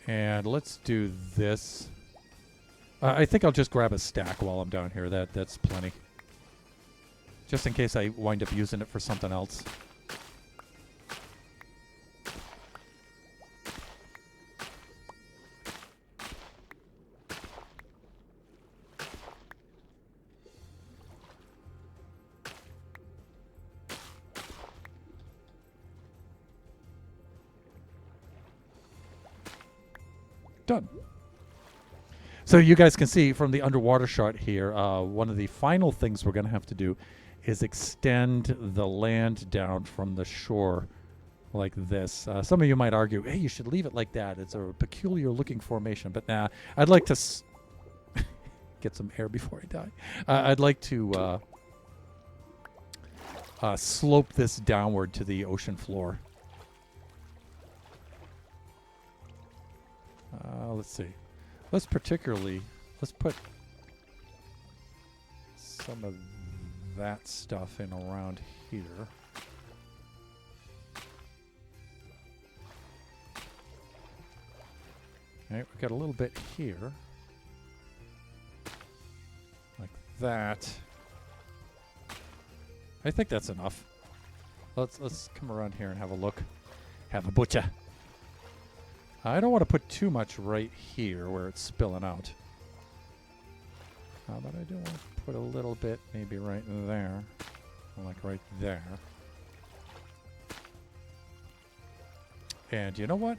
And let's do this. I think I'll just grab a stack while I'm down here. That's plenty. Just in case I wind up using it for something else. Done. So you guys can see from the underwater shot here, one of the final things we're going to have to do is extend the land down from the shore like this. Some of you might argue, hey, you should leave it like that. It's a peculiar looking formation. But nah, I'd like to get some air before I die. I'd like to slope this downward to the ocean floor. Let's see. Let's put some of that stuff in around here. Okay, we've got a little bit here. Like that. I think that's enough. Let's come around here and have a look. Have a butcher. I don't want to put too much right here where it's spilling out. But I do want to put a little bit maybe right there. Like right there. And you know what?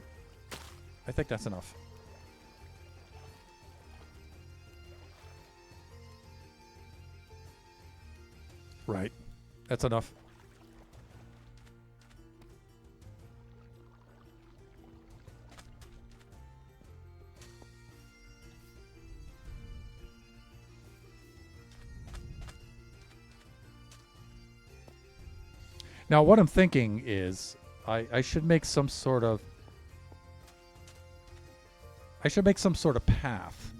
I think that's enough. Right. That's enough. Now, what I'm thinking is I should make some sort of path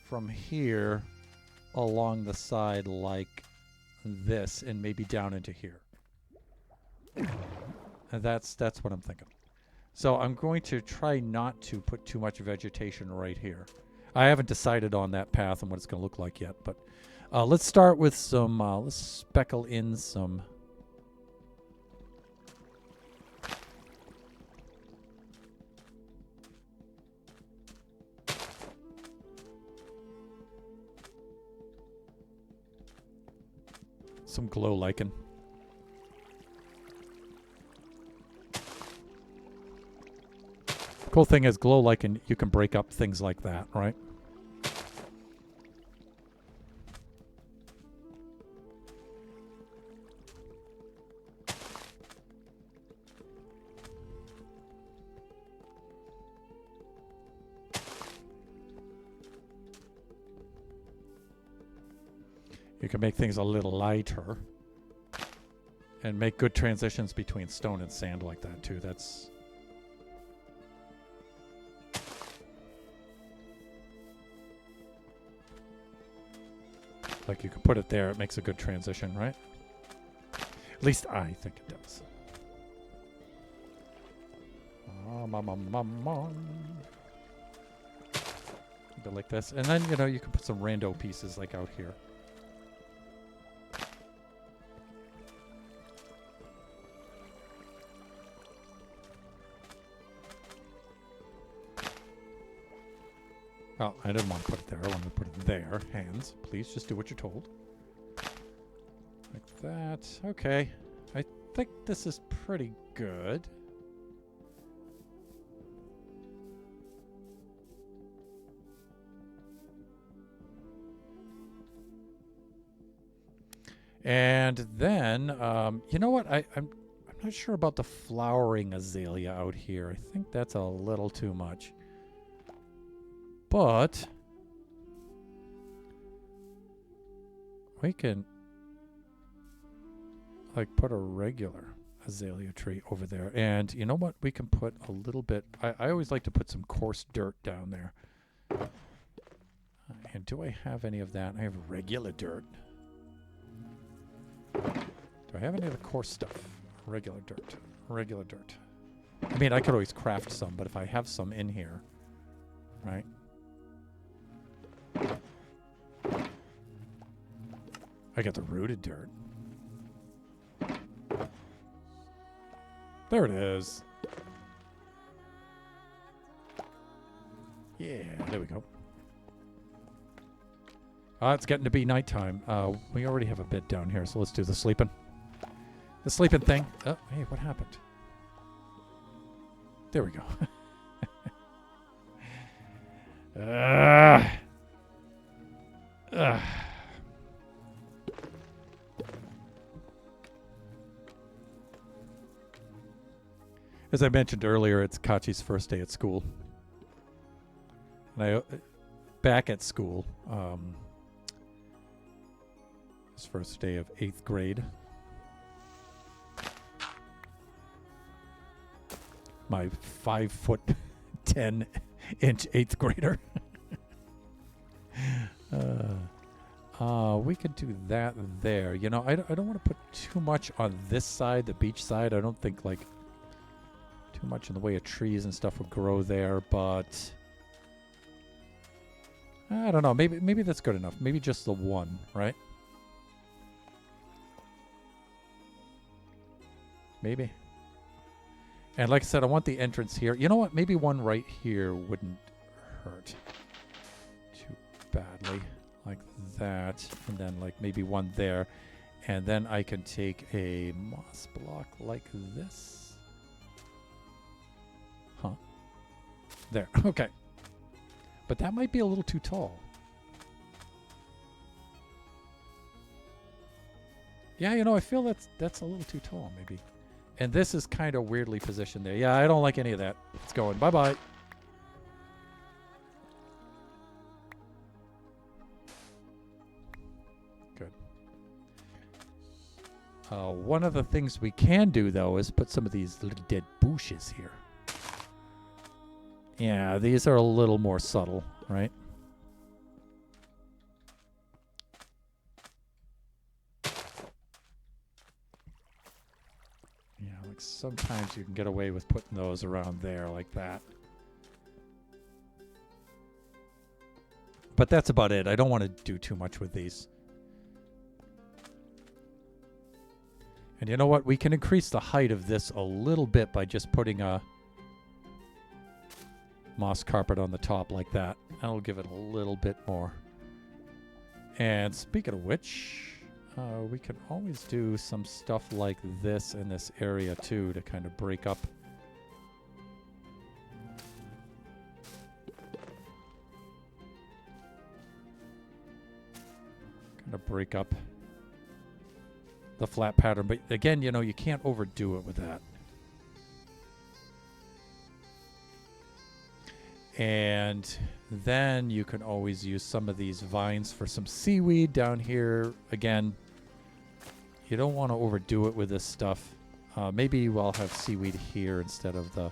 from here along the side like this and maybe down into here. And that's what I'm thinking. So I'm going to try not to put too much vegetation right here. I haven't decided on that path and what it's going to look like yet, but let's start with some, let's speckle in some glow lichen. Cool thing is glow lichen, you can break up things like that, right? You can make things a little lighter and make good transitions between stone and sand like that too. That's like you can put it there, it makes a good transition, right? At least I think it does. A bit like this. And then, you know, you can put some rando pieces like out here. Oh, I didn't want to put it there. I wanted to put it there. Hands, please just do what you're told. Like that. Okay. I think this is pretty good. And then, you know what? I'm not sure about the flowering azalea out here. I think that's a little too much. But we can like put a regular azalea tree over there. And you know what? We can put a little bit. I always like to put some coarse dirt down there. And do I have any of that? I have regular dirt. Do I have any of the coarse stuff? Regular dirt. Regular dirt. I mean, I could always craft some, but if I have some in here, right? I got the rooted dirt. There it is. Yeah, there we go. It's getting to be nighttime. We already have a bed down here, so let's do the sleeping. The sleeping thing. Oh, hey, what happened? There we go. As I mentioned earlier, it's Kachi's first day at school. And back at school, his first day of 8th grade. My 5'10" 8th grader. We could do that there. You know, I don't want to put too much on this side, the beach side. I don't think like Too much in the way of trees and stuff would grow there, but I don't know. Maybe that's good enough. Maybe just the one, right? Maybe. And like I said, I want the entrance here. You know what? Maybe one right here wouldn't hurt too badly. Like that. And then like maybe one there. And then I can take a moss block like this. Huh. There. Okay. But that might be a little too tall. Yeah, you know, I feel that's a little too tall, maybe. And this is kind of weirdly positioned there. Yeah, I don't like any of that. It's going. Bye-bye. Good. One of the things we can do, though, is put some of these little dead bushes here. Yeah, these are a little more subtle, right? Yeah, like sometimes you can get away with putting those around there like that. But that's about it. I don't want to do too much with these. And you know what? We can increase the height of this a little bit by just putting a moss carpet on the top like that. That'll give it a little bit more. And speaking of which, we can always do some stuff like this in this area too to kind of break up. Kind of break up the flat pattern. But again, you know, you can't overdo it with that. And then you can always use some of these vines for some seaweed down here. Again, you don't want to overdo it with this stuff. Maybe I'll have seaweed here instead of the...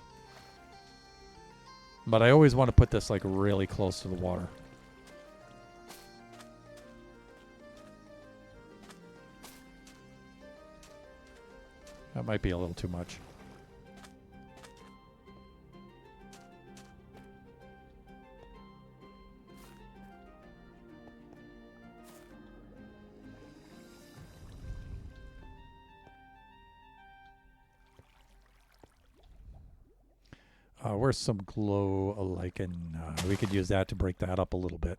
But I always want to put this like really close to the water. That might be a little too much. Where's some glow lichen? We could use that to break that up a little bit.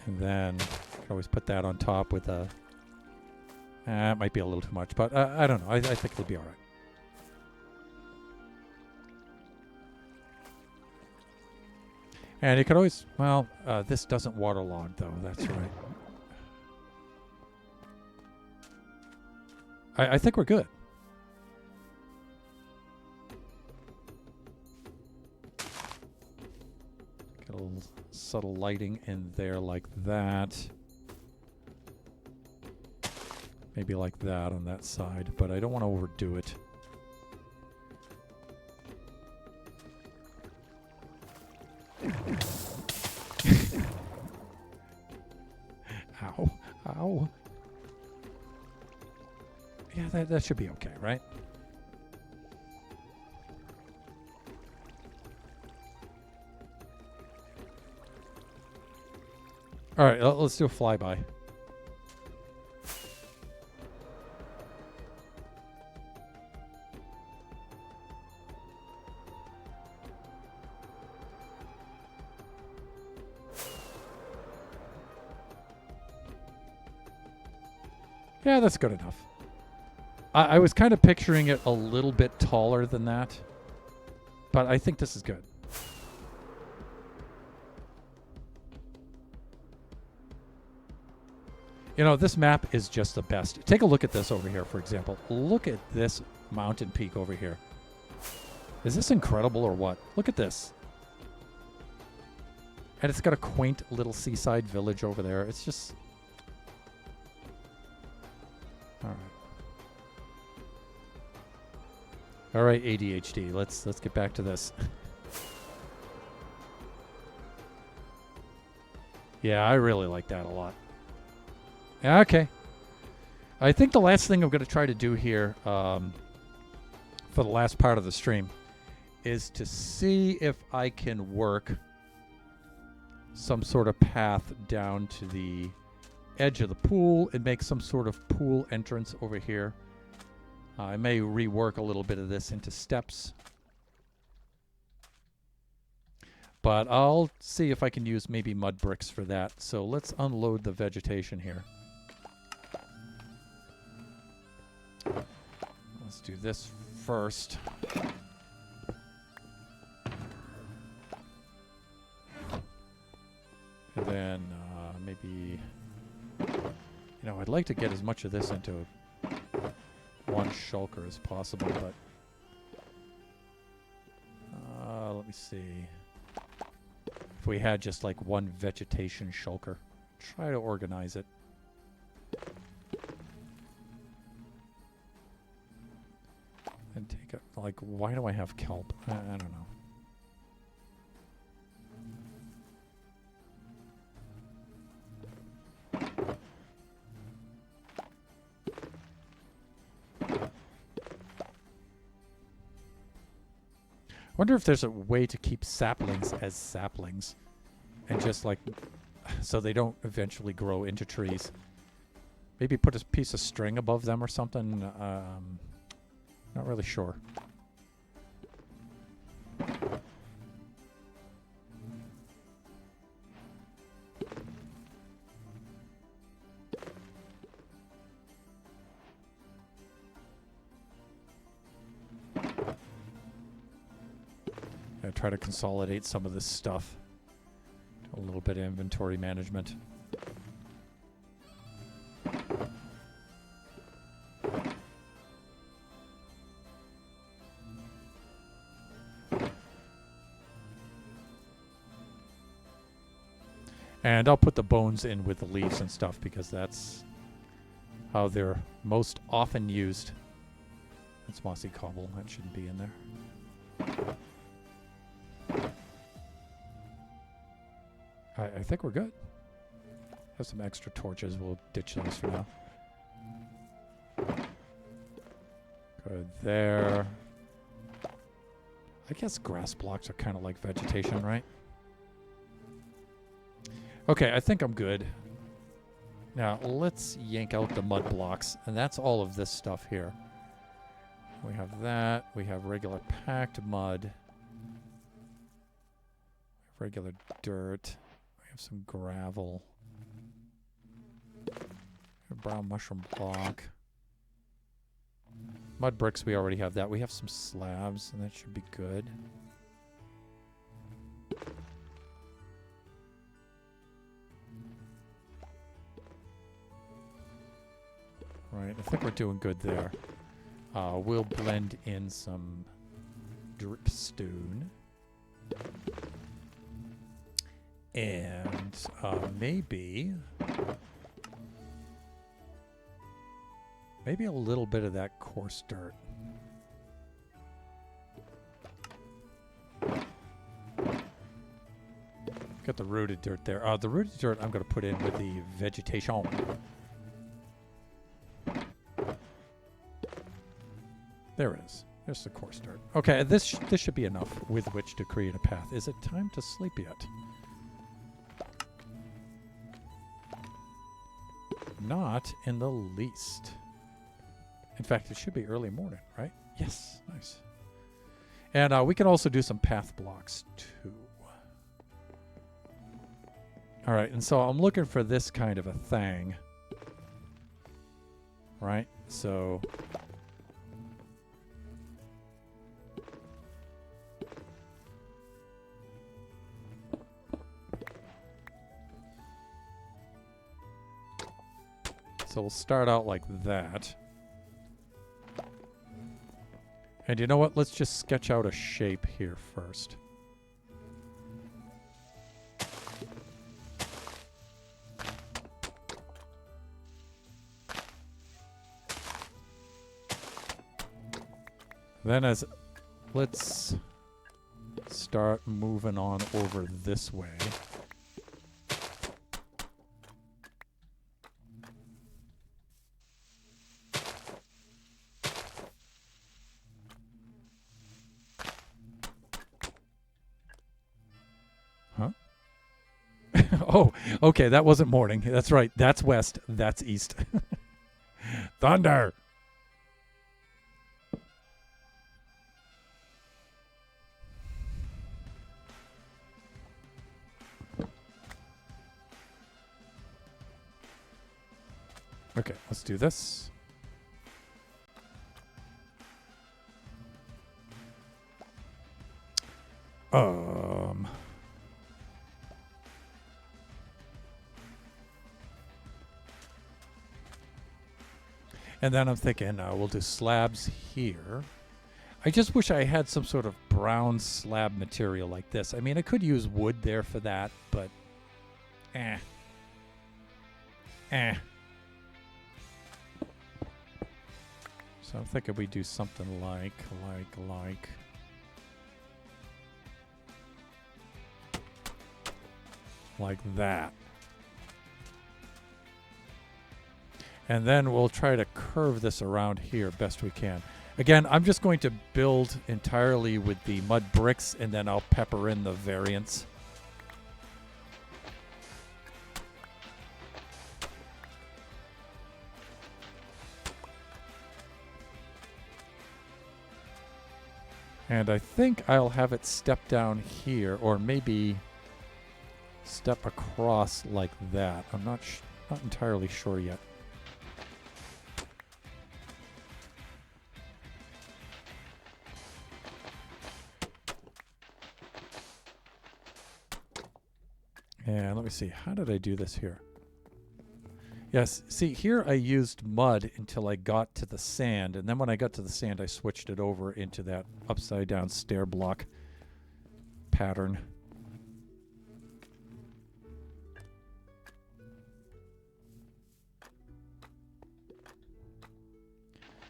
And then always put that on top with a... it might be a little too much, but I don't know. I think it'll be all right. And you could always... Well, this doesn't waterlog, though. That's right. I think we're good. Get a little subtle lighting in there like that. Maybe like that on that side, but I don't want to overdo it. Ow. Ow. Yeah, that should be okay, right? All right, let's do a flyby. Yeah, that's good enough. I was kind of picturing it a little bit taller than that, but I think this is good. You know, this map is just the best. Take a look at this over here, for example. Look at this mountain peak over here. Is this incredible or what? Look at this. And it's got a quaint little seaside village over there. It's just... All right. All right, ADHD. Let's get back to this. Yeah, I really like that a lot. Okay. I think the last thing I'm going to try to do here for the last part of the stream is to see if I can work some sort of path down to the edge of the pool and make some sort of pool entrance over here. I may rework a little bit of this into steps, but I'll see if I can use maybe mud bricks for that. So let's unload the vegetation here. Let's do this first. And then maybe, I'd like to get as much of this into one shulker as possible, but let me see. If we had just like one vegetation shulker, try to organize it. And take it, like, why do I have kelp? I don't know. I wonder if there's a way to keep saplings as saplings and just like so they don't eventually grow into trees. Maybe put a piece of string above them or something. Not really sure. I try to consolidate some of this stuff. Do a little bit of inventory management. And I'll put the bones in with the leaves and stuff because that's how they're most often used. That's mossy cobble. That shouldn't be in there. I think we're good. Have some extra torches. We'll ditch those for now. Good there. I guess grass blocks are kind of like vegetation, right? Okay, I think I'm good. Now, let's yank out the mud blocks. And that's all of this stuff here. We have that. We have regular packed mud. Regular dirt. We have some gravel. A brown mushroom block. Mud bricks, we already have that. We have some slabs, and that should be good. Right, I think we're doing good there. We'll blend in some dripstone. And maybe a little bit of that coarse dirt. Got the rooted dirt there. The rooted dirt I'm going to put in with the vegetation. There it is. There's the coarse dirt. Okay, this should be enough with which to create a path. Is it time to sleep yet? Not in the least. In fact, it should be early morning, right? Yes, nice. And we can also do some path blocks too. All right, and so I'm looking for this kind of a thing. Right? So we'll start out like that. And you know what? Let's just sketch out a shape here first. Then let's start moving on over this way. Oh, okay, that wasn't morning. That's right. That's west. That's east. Thunder. Okay, let's do this. Um. And then I'm thinking we'll do slabs here. I just wish I had some sort of brown slab material like this. I mean, I could use wood there for that, but eh. So I'm thinking we do something like that. And then we'll try to curve this around here best we can. Again, I'm just going to build entirely with the mud bricks, and then I'll pepper in the variants. And I think I'll have it step down here, or maybe step across like that. I'm not entirely sure yet. And let me see, how did I do this here? Yes, see, here I used mud until I got to the sand, and then when I got to the sand, I switched it over into that upside-down stair block pattern.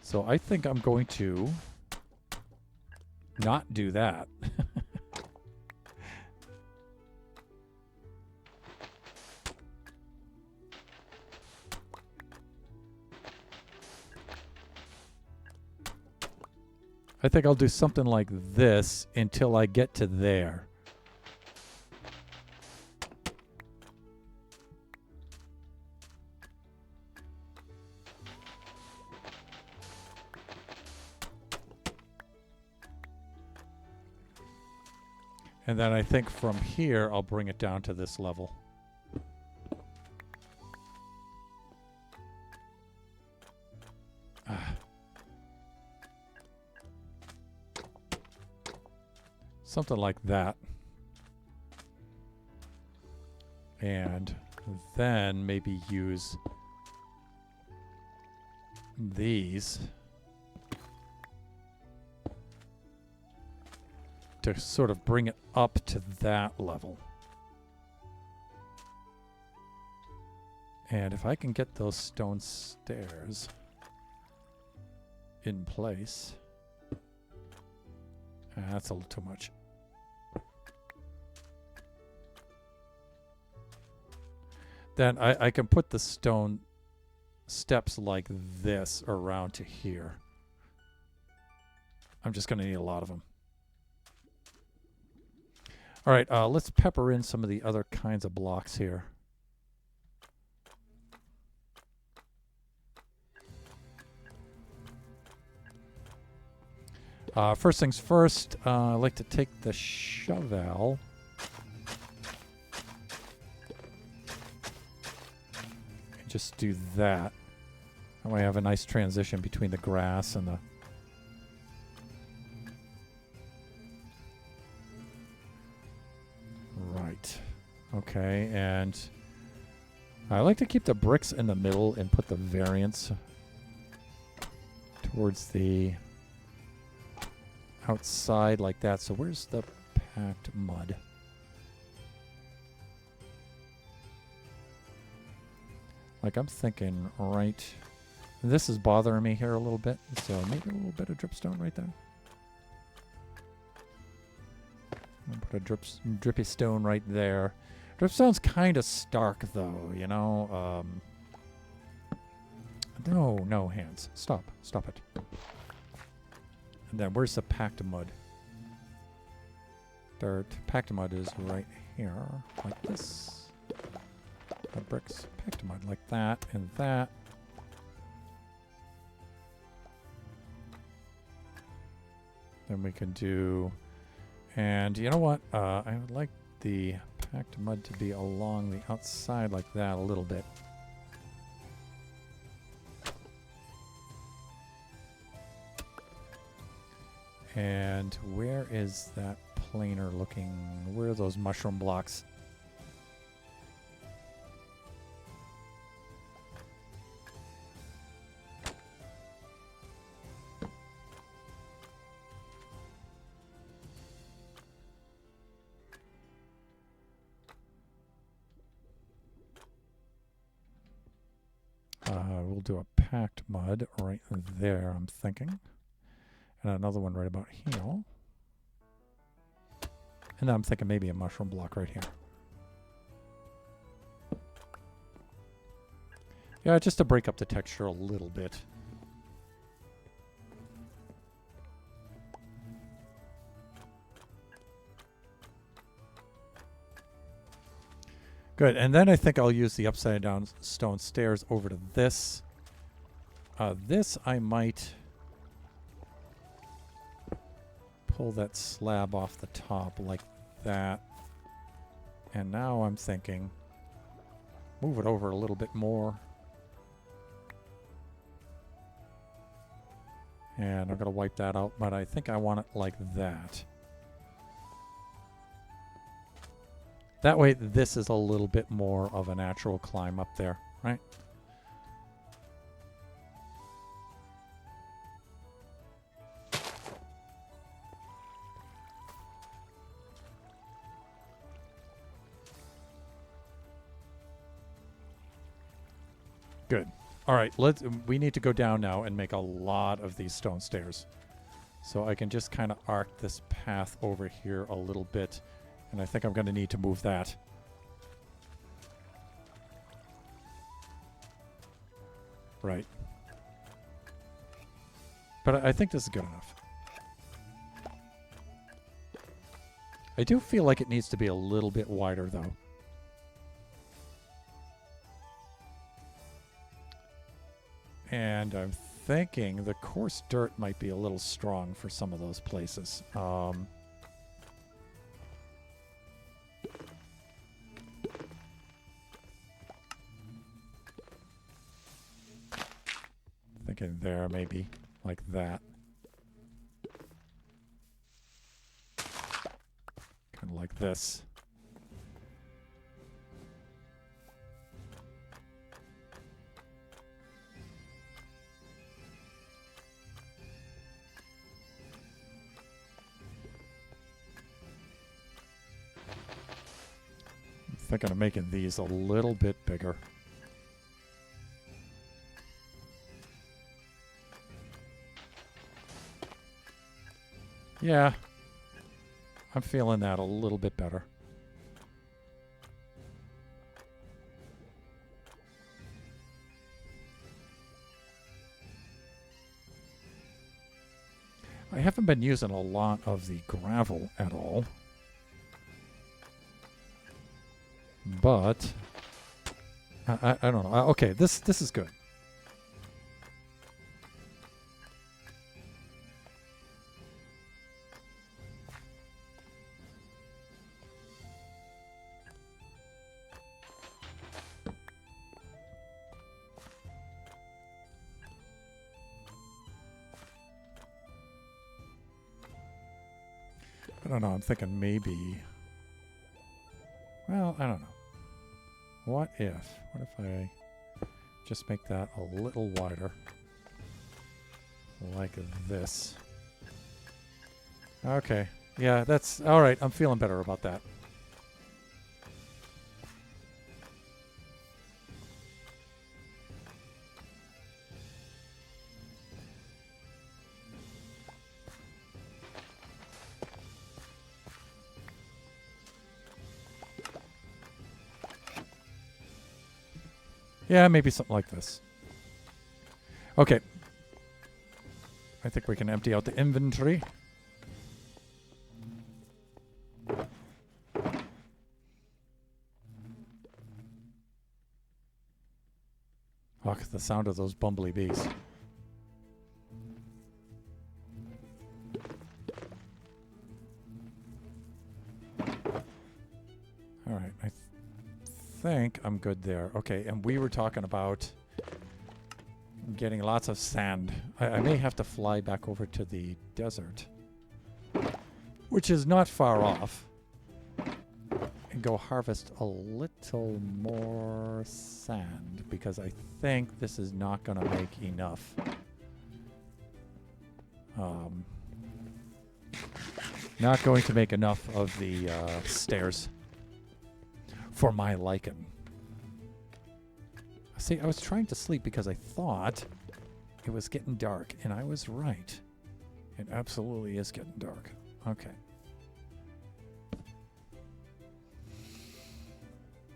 So I think I'm going to not do that. I think I'll do something like this until I get to there. And then I think from here, I'll bring it down to this level. Something like that. And then maybe use these to sort of bring it up to that level. And if I can get those stone stairs in place, that's a little too much. Then I can put the stone steps like this around to here. I'm just going to need a lot of them. All right, let's pepper in some of the other kinds of blocks here. First things first, I like to take the shovel and just do that. That way I have a nice transition between the grass and the... Right. Okay, and I like to keep the bricks in the middle and put the variants towards the outside like that. So where's the packed mud? Like I'm thinking right... This is bothering me here a little bit, so maybe a little bit of dripstone right there. I'll put a drippy stone right there. Dripstone's kind of stark though, you know. No hands. Stop it. And then where's the packed mud? Dirt. Packed mud is right here, like this. Mud bricks, packed mud like that and that. Then we can do, and you know what? I would like the packed mud to be along the outside like that a little bit. And where is that planer looking? Where are those mushroom blocks? We'll do a packed mud right there, I'm thinking. And another one right about here. And I'm thinking maybe a mushroom block right here. Yeah, just to break up the texture a little bit. Good, and then I think I'll use the upside down stone stairs over to this. This I might pull that slab off the top like that. And now I'm thinking, move it over a little bit more. And I'm going to wipe that out, but I think I want it like that. That way, this is a little bit more of a natural climb up there, right? Good. All right, we need to go down now and make a lot of these stone stairs. So I can just kind of arc this path over here a little bit. And I think I'm going to need to move that. Right. But I think this is good enough. I do feel like it needs to be a little bit wider, though. And I'm thinking the coarse dirt might be a little strong for some of those places. Thinking there, maybe like that. Kind of like this. I'm thinking of making these a little bit bigger. Yeah, I'm feeling that a little bit better. I haven't been using a lot of the gravel at all. But I don't know. Okay, this is good. I don't know. I'm thinking maybe. Well, I don't know. What if I just make that a little wider? Like this. Okay. Yeah, that's all right. I'm feeling better about that. Yeah, maybe something like this. Okay. I think we can empty out the inventory. the sound of those bumbly bees. All right, I think I'm good there. Okay, and we were talking about getting lots of sand. I may have to fly back over to the desert, which is not far off, and go harvest a little more sand, because I think this is not going to make enough. Not going to make enough of the stairs for my liking. See, I was trying to sleep because I thought it was getting dark, and I was right. It absolutely is getting dark. Okay.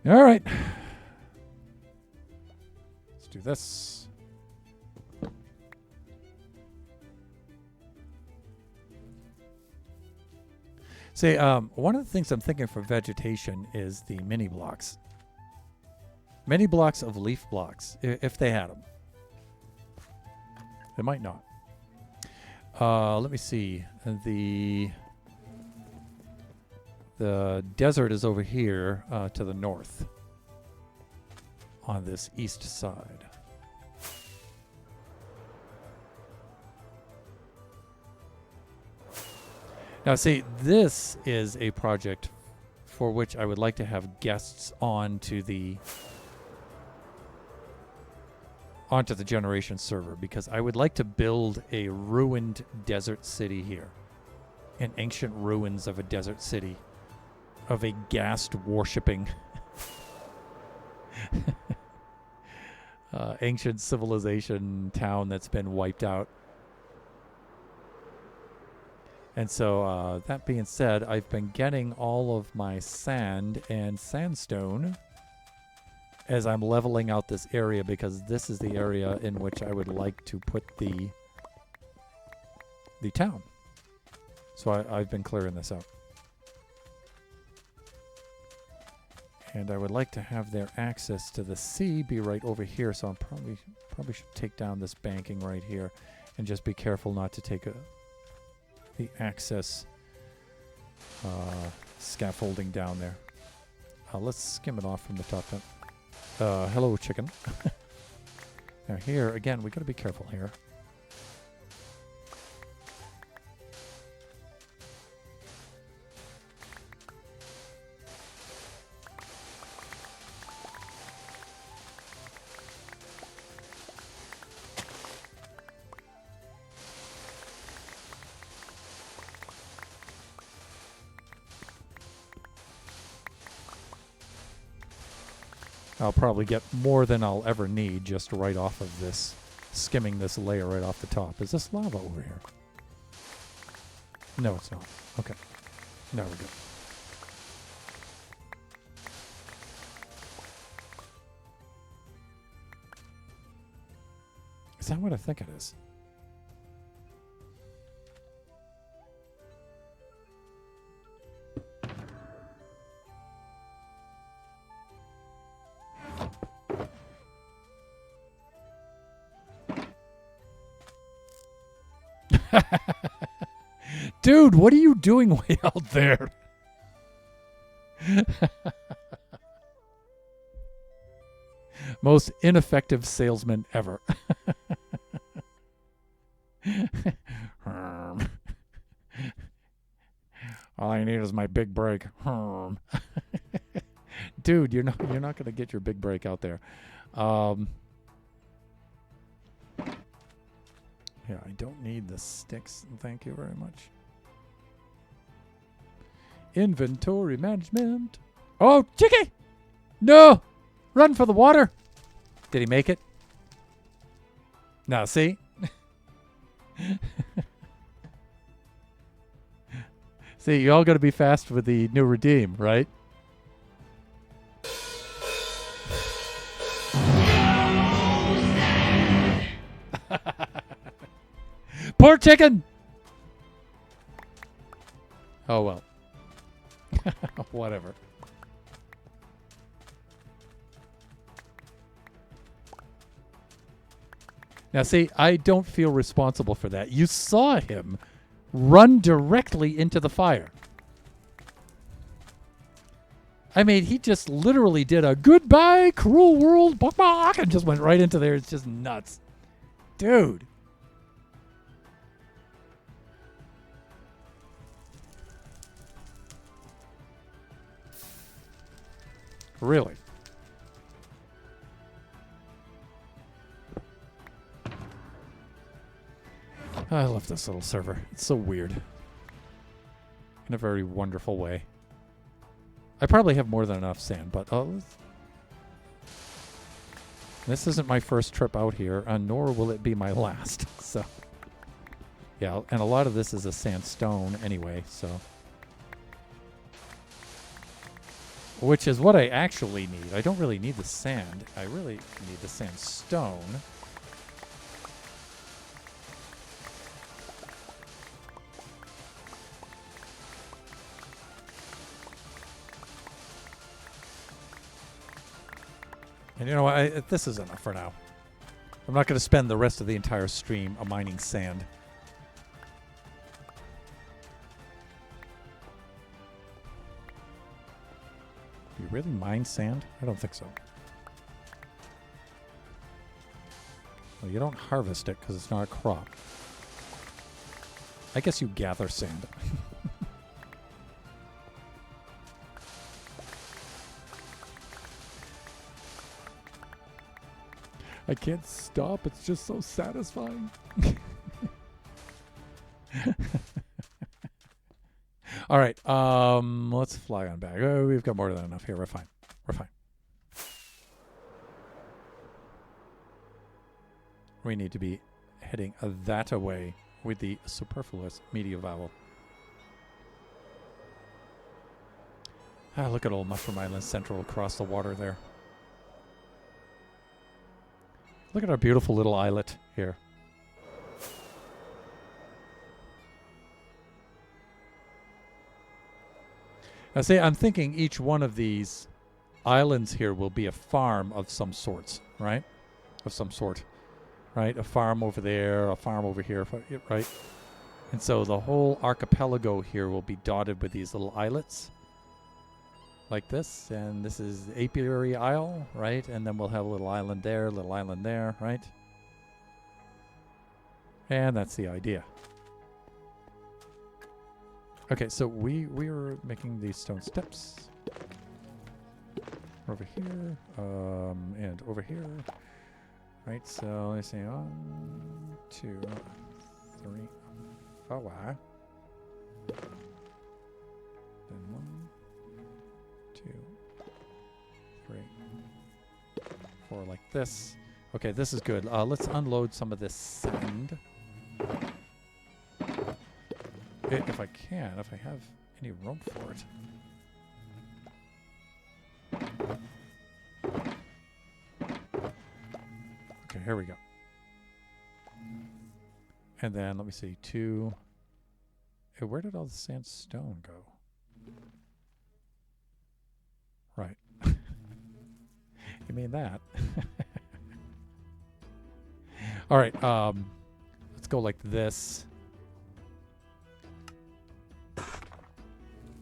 All right. Let's do this. See, one of the things I'm thinking for vegetation is the mini blocks. Many blocks of leaf blocks, if they had them. They might not. Let me see. The desert is over here to the north on this east side. Now, see, this is a project for which I would like to have guests onto the generation server, because I would like to build a ruined desert city here. An ancient ruins of a desert city. Of a ghast worshipping ancient civilization town that's been wiped out. And so, that being said, I've been getting all of my sand and sandstone as I'm leveling out this area, because this is the area in which I would like to put the town. So I've been clearing this out. And I would like to have their access to the sea be right over here, so I'm probably should take down this banking right here and just be careful not to take the access scaffolding down there. Let's skim it off from the top then. Hello, chicken. Now here, again, we got to be careful here. I'll probably get more than I'll ever need just right off of this, skimming this layer right off the top. Is this lava over here? No, it's not. Okay. There we go. Is that what I think it is? Dude, what are you doing way out there? Most ineffective salesman ever. All I need is my big break. Dude, you're not going to get your big break out there. Yeah, I don't need the sticks. Thank you very much. Inventory management. Oh, Chicky! No! Run for the water! Did he make it? No, see? See, you all got to be fast with the new redeem, right? Poor chicken! Oh, well. Whatever. Now, see, I don't feel responsible for that. You saw him run directly into the fire. I mean, he just literally did a goodbye, cruel world, and just went right into there. It's just nuts. Dude. Really? I love this little server. It's so weird. In a very wonderful way. I probably have more than enough sand, but this isn't my first trip out here, nor will it be my last. So, yeah, and a lot of this is a sandstone anyway, so. Which is what I actually need. I don't really need the sand. I really need the sandstone. And you know what? This is enough for now. I'm not going to spend the rest of the entire stream mining sand. Do you really mine sand? I don't think so. Well, you don't harvest it because it's not a crop. I guess you gather sand. I can't stop. It's just so satisfying. All right. Let's fly on back. Oh, we've got more than enough here. We're fine. We're fine. We need to be heading that away with the superfluous media vowel. Ah, look at old Mushroom Island Central across the water there. Look at our beautiful little islet here. Now, see, I'm thinking each one of these islands here will be a farm of some sorts, right? Of some sort, right? A farm over there, a farm over here, right? And so the whole archipelago here will be dotted with these little islets. Like this, and this is the Apiary Isle, right? And then we'll have a little island there, right? And that's the idea. Okay, so we are making these stone steps over here, and over here, right? So let's see, 1, 2, 3, 4. Then 1, 2, 3, 4, like this. Okay, this is good. Let's unload some of this sand. If I can, if I have any room for it. Okay, here we go. And then, let me see, 2. Hey, where did all the sandstone go? Right. You mean that? All right, let's go like this.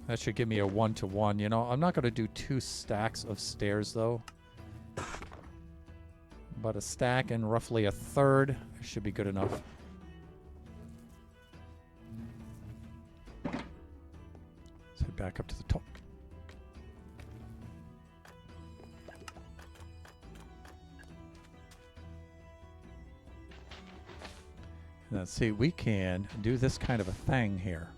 That should give me a 1-to-1. You know, I'm not going to do 2 stacks of stairs, though. But a stack and roughly a third should be good enough. Let's head back up to the top. Let's see, we can do this kind of a thing here.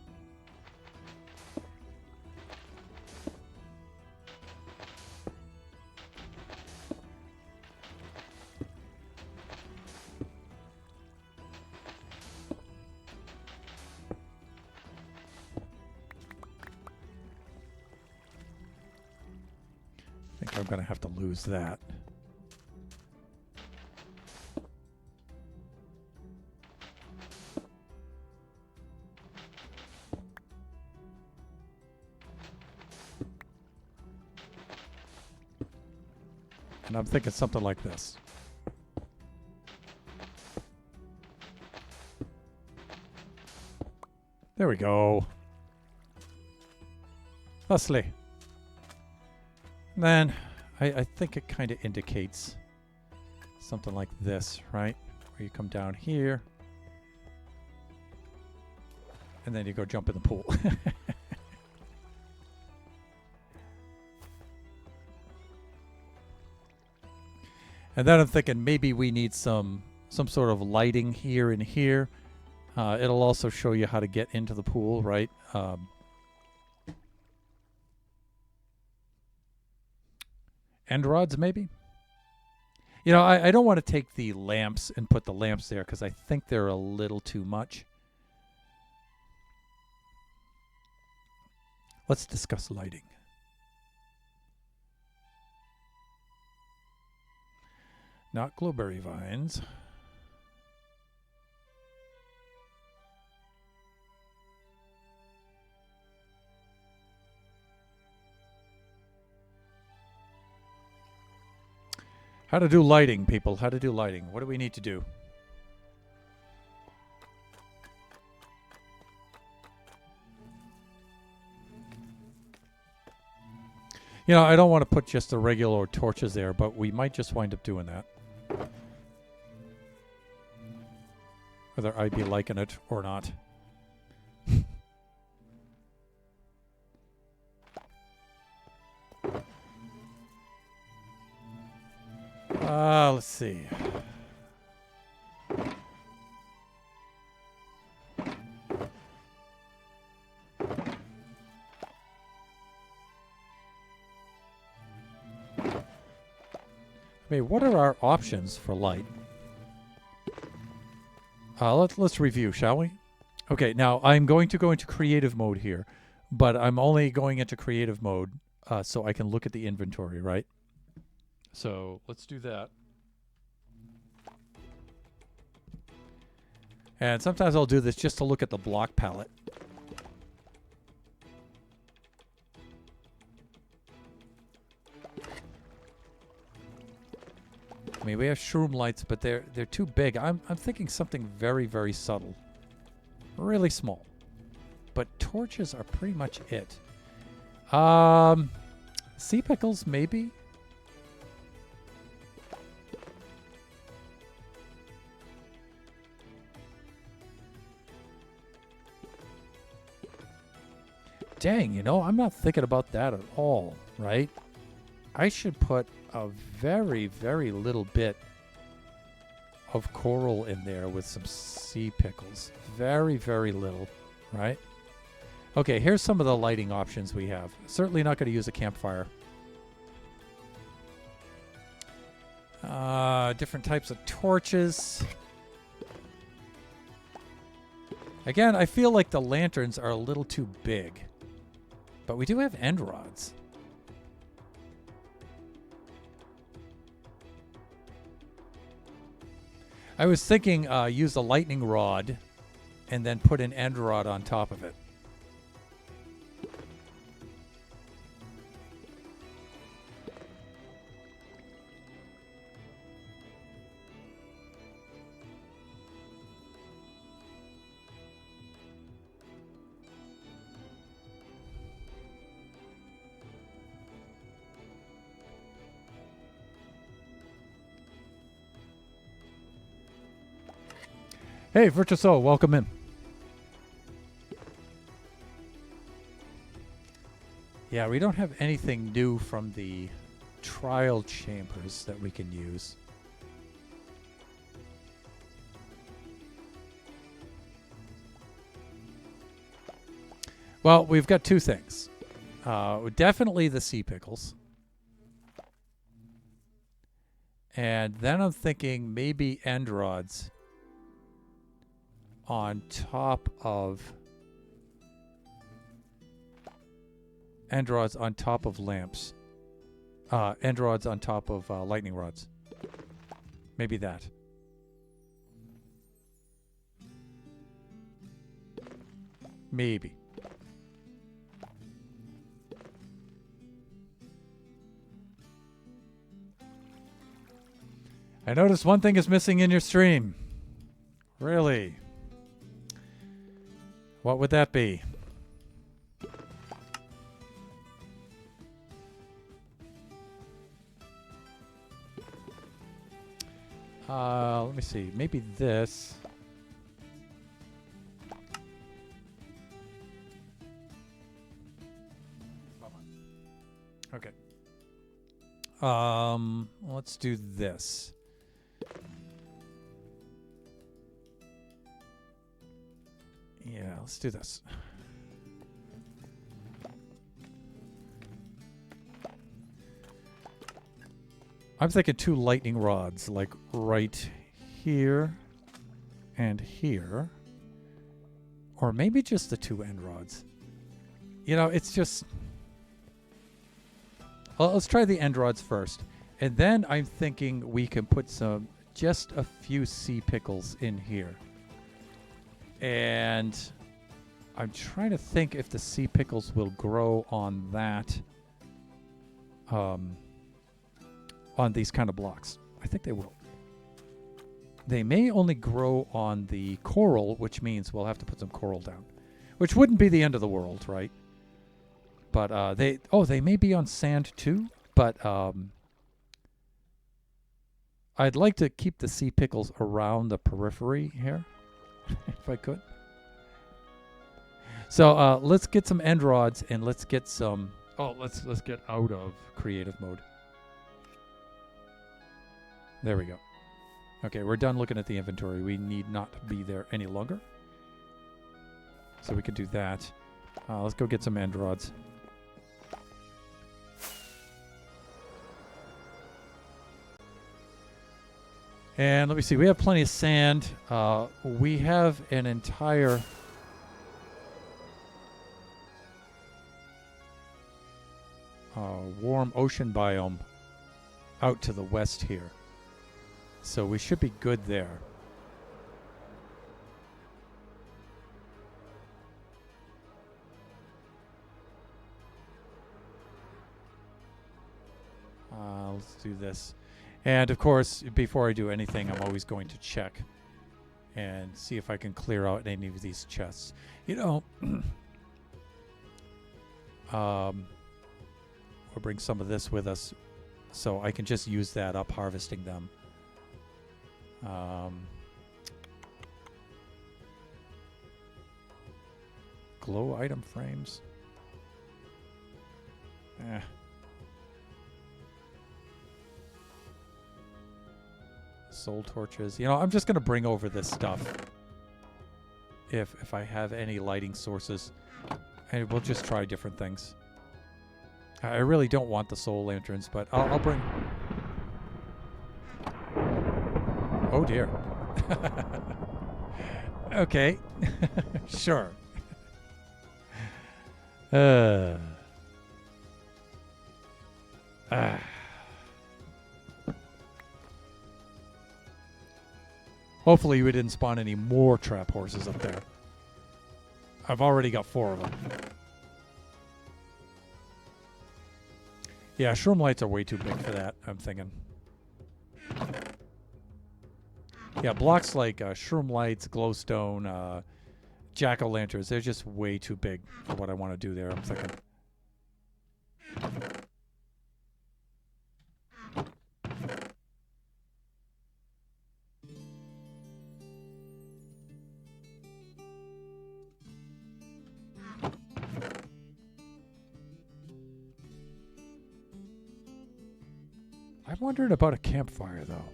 I think I'm going to have to lose that. And I'm thinking something like this. There we go. Thusly. And then I think it kind of indicates something like this, right? Where you come down here. And then you go jump in the pool. And then I'm thinking maybe we need some sort of lighting here and here. It'll also show you how to get into the pool, right? End rods, maybe? You know, I don't want to take the lamps and put the lamps there because I think they're a little too much. Let's discuss lighting. Not glowberry vines. How to do lighting, people. How to do lighting. What do we need to do? You know, I don't want to put just the regular torches there, but we might just wind up doing that. Whether I'd be liking it or not. Let's see. I mean, what are our options for light? Let's review, shall we? Okay, now I'm going to go into creative mode here, but I'm only going into creative mode so I can look at the inventory, right? So let's do that. And sometimes I'll do this just to look at the block palette. I mean, we have shroom lights, but they're too big. I'm thinking something very, very subtle. Really small. But torches are pretty much it. Sea pickles, maybe? Dang, you know, I'm not thinking about that at all, right? I should put a very, very little bit of coral in there with some sea pickles. Very, very little, right? Okay, here's some of the lighting options we have. Certainly not going to use a campfire. Different types of torches. Again, I feel like the lanterns are a little too big. But we do have end rods. I was thinking use a lightning rod and then put an end rod on top of it. Hey, Virtuoso, welcome in. Yeah, we don't have anything new from the trial chambers that we can use. Well, we've got two things. Definitely the sea pickles. And then I'm thinking maybe end rods on top of end rods on top of lamps. End rods on top of lightning rods. Maybe that. Maybe. I noticed one thing is missing in your stream. Really? What would that be? Let me see. Maybe this. Okay. Let's do this. Yeah, let's do this. I'm thinking 2 lightning rods, like right here and here. Or maybe just the 2 end rods. You know, it's just... Well, let's try the end rods first. And then I'm thinking we can put just a few sea pickles in here. And I'm trying to think if the sea pickles will grow on that, on these kind of blocks. I think they will. They may only grow on the coral, which means we'll have to put some coral down, which wouldn't be the end of the world, right? But they may be on sand too, but I'd like to keep the sea pickles around the periphery here, if I could. So let's get some end rods and let's get some... Oh, let's get out of creative mode. There we go. Okay, we're done looking at the inventory. We need not be there any longer. So we can do that. Let's go get some end rods. And let me see. We have plenty of sand. We have an entire... warm ocean biome out to the west here. So we should be good there. Let's do this. And of course, before I do anything, I'm always going to check and see if I can clear out any of these chests. You know, we'll bring some of this with us so I can just use that up harvesting them. Glow item frames. Soul torches. You know, I'm just going to bring over this stuff. If I have any lighting sources. And we'll just try different things. I really don't want the soul lanterns, but I'll bring... Oh dear. Okay. Sure. Hopefully we didn't spawn any more trap horses up there. I've already got 4 of them. Yeah, shroom lights are way too big for that, I'm thinking. Yeah, blocks like shroom lights, glowstone, jack-o'-lanterns, they're just way too big for what I want to do there, I'm thinking. I'm wondering about a campfire, though.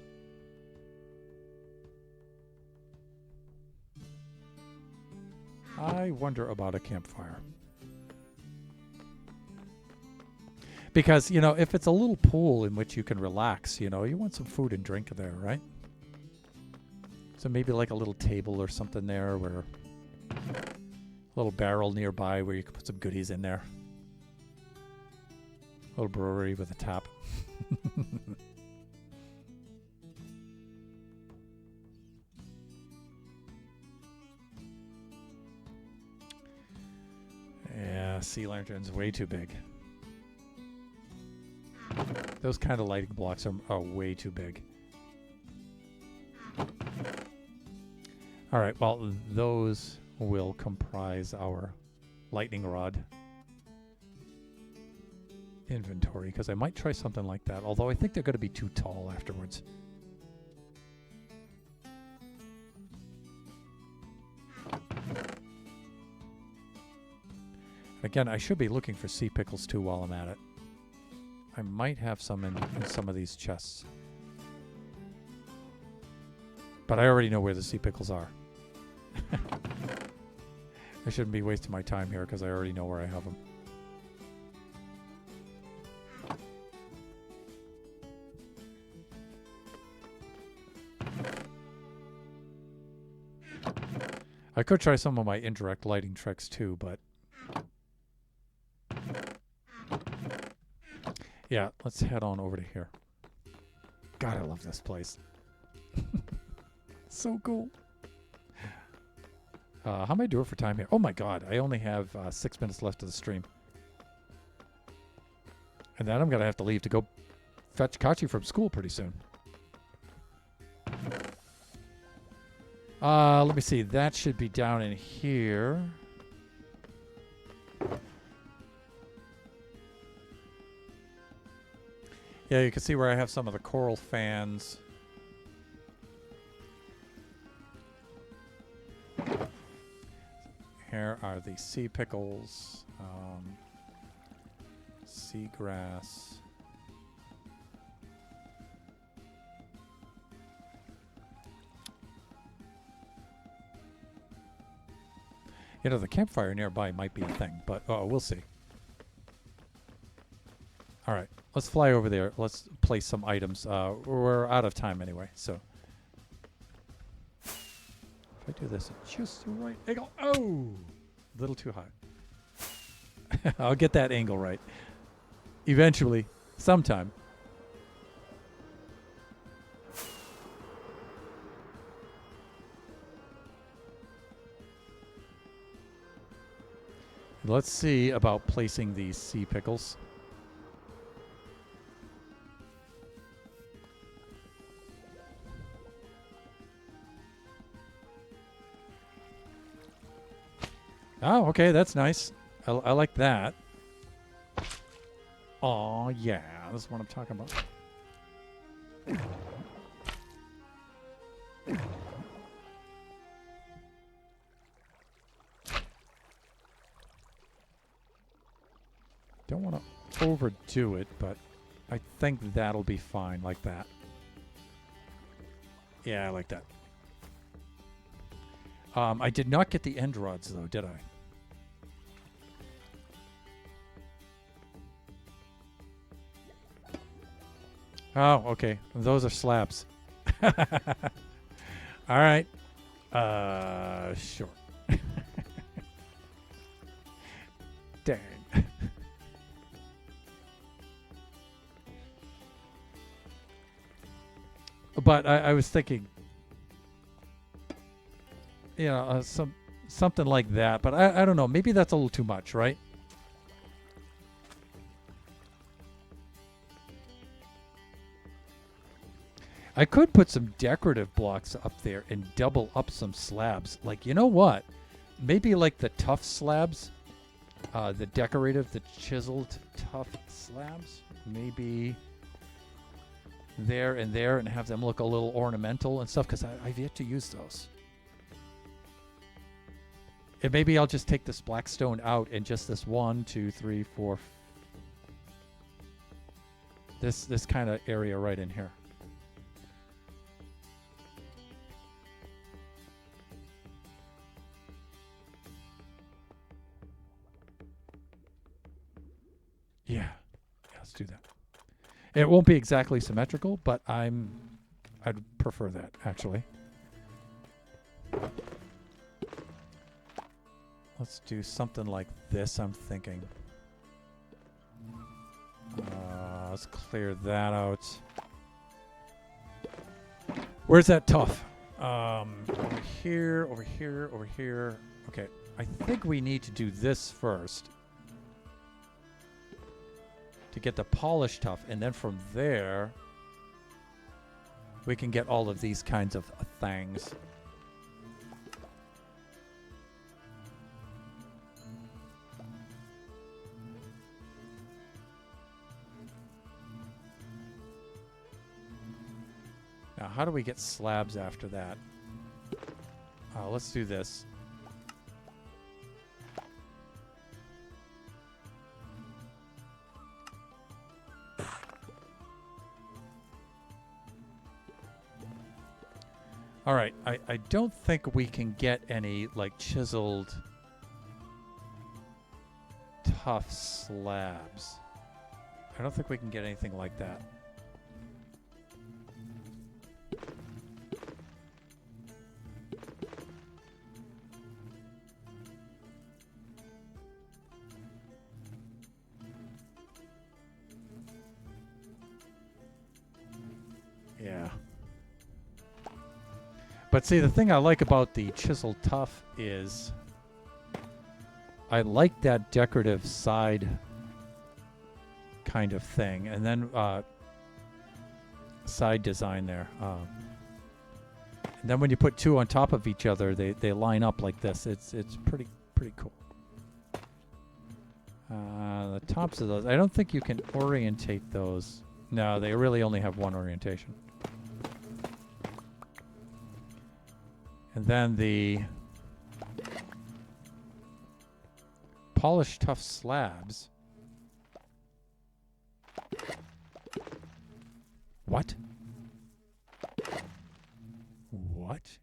I wonder about a campfire. Because, you know, if it's a little pool in which you can relax, you know, you want some food and drink there, right? So maybe like a little table or something there where... A little barrel nearby where you can put some goodies in there. A little brewery with a tap. Yeah, sea lantern's way too big. Those kind of lighting blocks are way too big. Alright, well, those will comprise our lightning rod inventory, because I might try something like that, although I think they're going to be too tall afterwards. Again, I should be looking for sea pickles too while I'm at it. I might have some in some of these chests. But I already know where the sea pickles are. I shouldn't be wasting my time here because I already know where I have them. I could try some of my indirect lighting tricks too, but yeah, let's head on over to here. God, I love this place. So cool. How am I doing for time here? Oh my God, I only have 6 minutes left of the stream. And then I'm going to have to leave to go fetch Kachi from school pretty soon. Let me see. That should be down in here. Yeah, you can see where I have some of the coral fans. Here are the sea pickles, seagrass. You know, the campfire nearby might be a thing, but we'll see. All right, let's fly over there. Let's place some items. We're out of time anyway, so. If I do this at just the right angle. Oh! A little too high. I'll get that angle right. Eventually. Sometime. Let's see about placing these sea pickles. Oh, okay, that's nice. I like that. Oh, yeah, this is what I'm talking about. Don't want to overdo it, but I think that'll be fine like that. Yeah, I like that. I did not get the end rods, though, did I? Oh, okay. Those are slabs. All right. Sure. Dang. But I was thinking, you know, something like that. But I don't know. Maybe that's a little too much, right? I could put some decorative blocks up there and double up some slabs. Like, you know what? Maybe like the tough slabs, the decorative, the chiseled tough slabs. Maybe there and have them look a little ornamental and stuff, because I've yet to use those. And maybe I'll just take this black stone out and just this 1, 2, 3, 4. This kind of area right in here. Yeah, let's do that. It won't be exactly symmetrical, but I'd prefer that, actually. Let's do something like this, I'm thinking. Let's clear that out. Where's that tough? Over here, over here, over here. Okay, I think we need to do this first to get the polished tough, and then from there we can get all of these kinds of things. how do we get slabs after that? Let's do this. All right, I don't think we can get any like chiseled tough slabs. I don't think we can get anything like that. Yeah. But see, the thing I like about the chisel tough is I like that decorative side kind of thing. And then side design there. And then when you put two on top of each other, they line up like this. It's pretty cool. The tops of those, I don't think you can orientate those. No, they really only have one orientation. And then the polished tough slabs. What? What?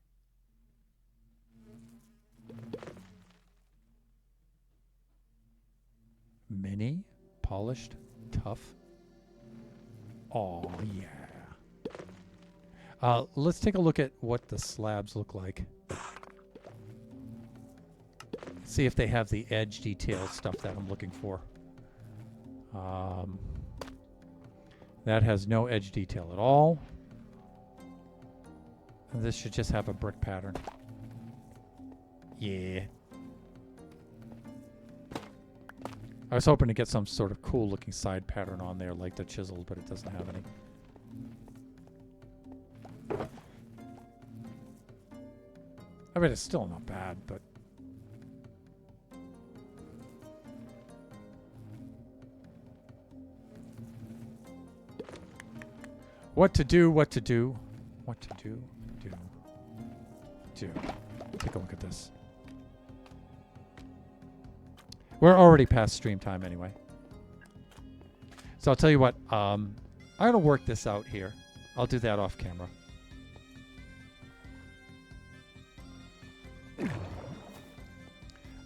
Mini polished tough. Oh yeah. Let's take a look at what the slabs look like. See if they have the edge detail stuff that I'm looking for. That has no edge detail at all. And this should just have a brick pattern. Yeah. I was hoping to get some sort of cool looking side pattern on there like the chiseled, but it doesn't have any. I mean, it's still not bad, but... What to do, what to do, what to do, do. Take a look at this. We're already past stream time anyway. So I'll tell you what, I'm going to work this out here. I'll do that off camera.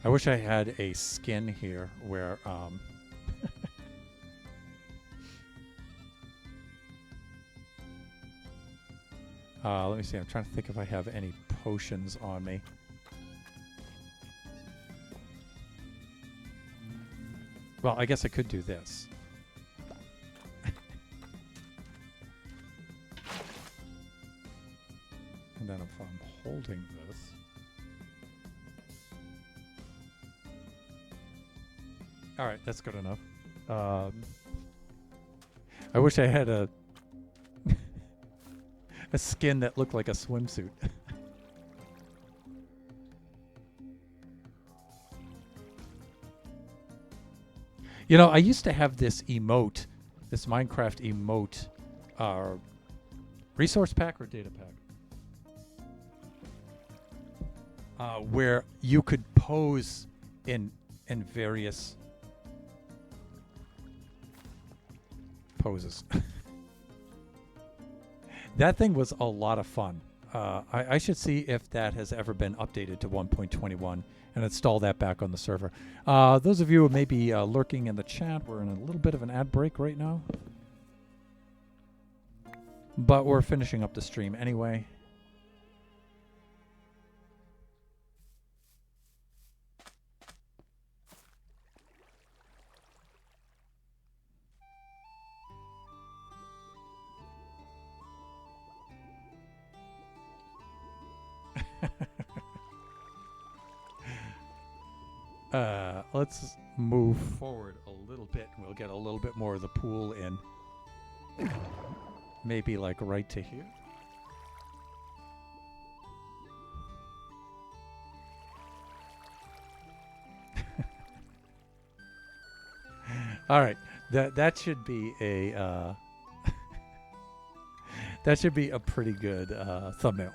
I wish I had a skin here where let me see. I'm trying to think if I have any potions on me. Well, I guess I could do this. And then if I'm holding this... All right, that's good enough. I wish I had a a skin that looked like a swimsuit. You know, I used to have this emote, this Minecraft emote, resource pack or data pack, where you could pose in various poses. That thing was a lot of fun. I should see if that has ever been updated to 1.21 and install that back on the server. Those of you who may be lurking in the chat, we're in a little bit of an ad break right now. But we're finishing up the stream anyway. Let's move forward a little bit and we'll get a little bit more of the pool in. Maybe like right to here. All right, that should be a That should be a pretty good thumbnail.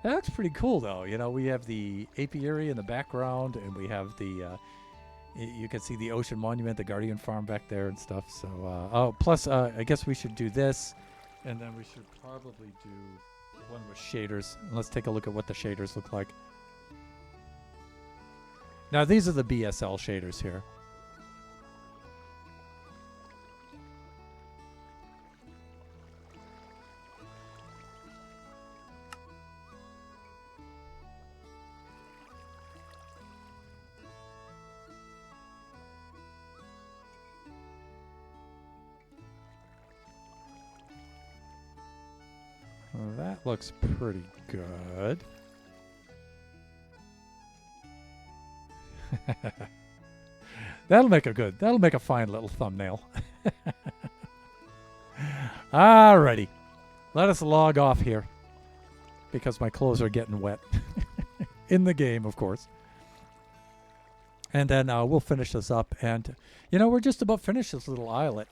That looks pretty cool, though. You know, we have the apiary in the background, and we have the you can see the Ocean Monument, the Guardian Farm back there and stuff. So, plus, I guess we should do this, and then we should probably do one with shaders. Let's take a look at what the shaders look like. Now, these are the BSL shaders here. Well, that looks pretty good. That'll make a fine little thumbnail. Alrighty. Let us log off here. Because my clothes are getting wet. In the game, of course. And then we'll finish this up. And, you know, we're just about finished this little islet.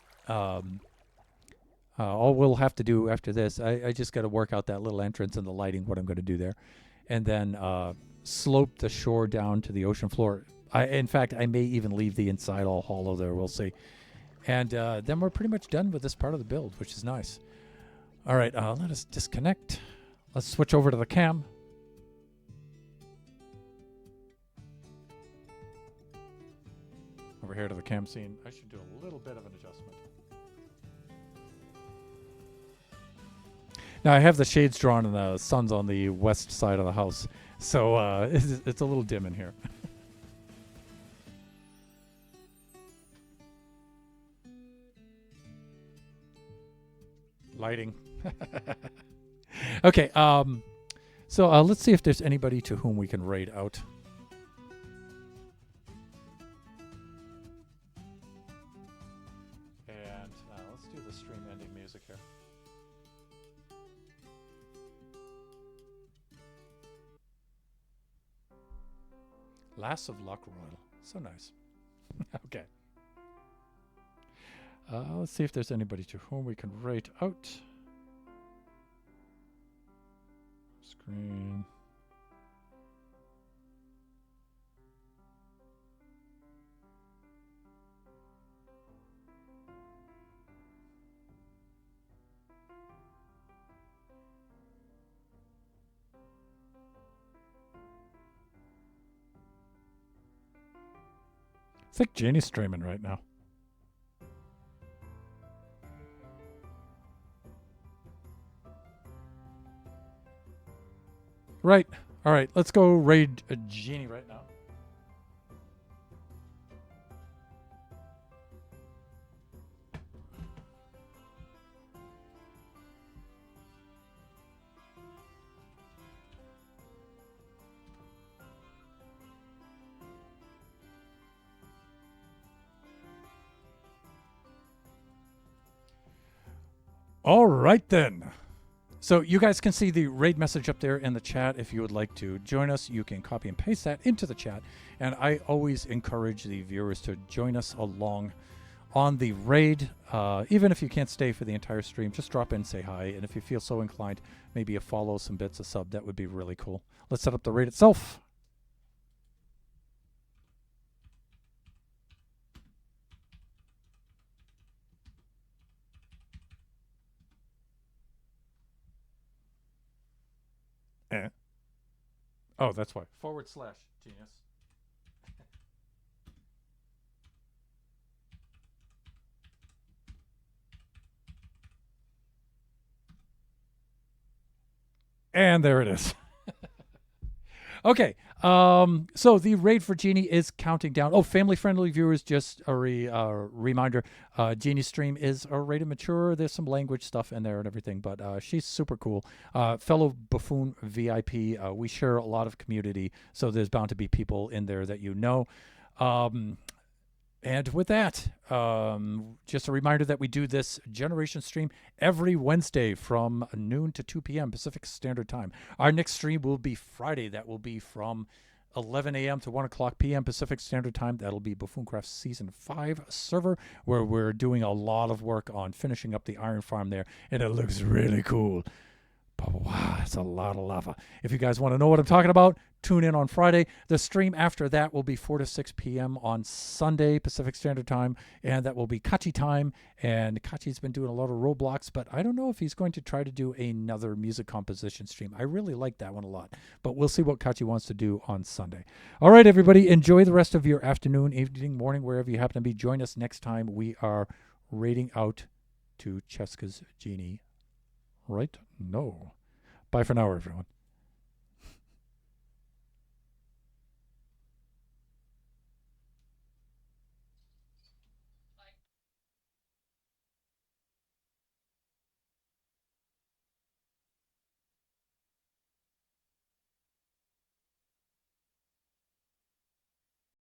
All we'll have to do after this, I just got to work out that little entrance and the lighting, what I'm going to do there. And then slope the shore down to the ocean floor. In fact, I may even leave the inside all hollow there. We'll see. And then we're pretty much done with this part of the build, which is nice. All right, let us disconnect. Let's switch over to the cam. Over here to the cam scene. I should do a little bit of an adjustment. Now, I have the shades drawn and the sun's on the west side of the house. So it's a little dim in here. Lighting. Okay, so let's see if there's anybody to whom we can raid out. And let's do the stream ending music here. Lass of Luck Royal. So nice. Okay. Let's see if there's anybody to whom we can rate out. Screen. I think Janie's streaming right now. Right. All right. Let's go raid Jeannie right now. All right, then. So you guys can see the raid message up there in the chat. If you would like to join us, you can copy and paste that into the chat. And I always encourage the viewers to join us along on the raid. Even if you can't stay for the entire stream, just drop in, say hi. And if you feel so inclined, maybe a follow, some bits, a sub, that would be really cool. Let's set up the raid itself. Oh, that's why. / genius. And there it is. Okay. So the raid for Jeannie is counting down. Oh, family-friendly viewers, just a reminder. Jeannie's stream is rated mature. There's some language stuff in there and everything, but she's super cool. Fellow Buffoon VIP. We share a lot of community, so there's bound to be people in there that you know. And with that, just a reminder that we do this Generation stream every Wednesday from noon to 2 p.m. Pacific Standard Time. Our next stream will be Friday. That will be from 11 a.m. to 1 o'clock p.m. Pacific Standard Time. That'll be Buffooncraft Season 5 server, where we're doing a lot of work on finishing up the iron farm there, and it looks really cool. But wow, it's a lot of lava. If you guys want to know what I'm talking about, tune in on Friday. The stream after that will be 4 to 6 p.m. on Sunday, Pacific Standard Time, and that will be Kachi time. And Kachi's been doing a lot of Roblox, but I don't know if he's going to try to do another music composition stream. I really like that one a lot, but we'll see what Kachi wants to do on Sunday. All right, everybody, enjoy the rest of your afternoon, evening, morning, wherever you happen to be. Join us next time. We are raiding out to Cheska's Genie. Right? No. Bye for now, everyone.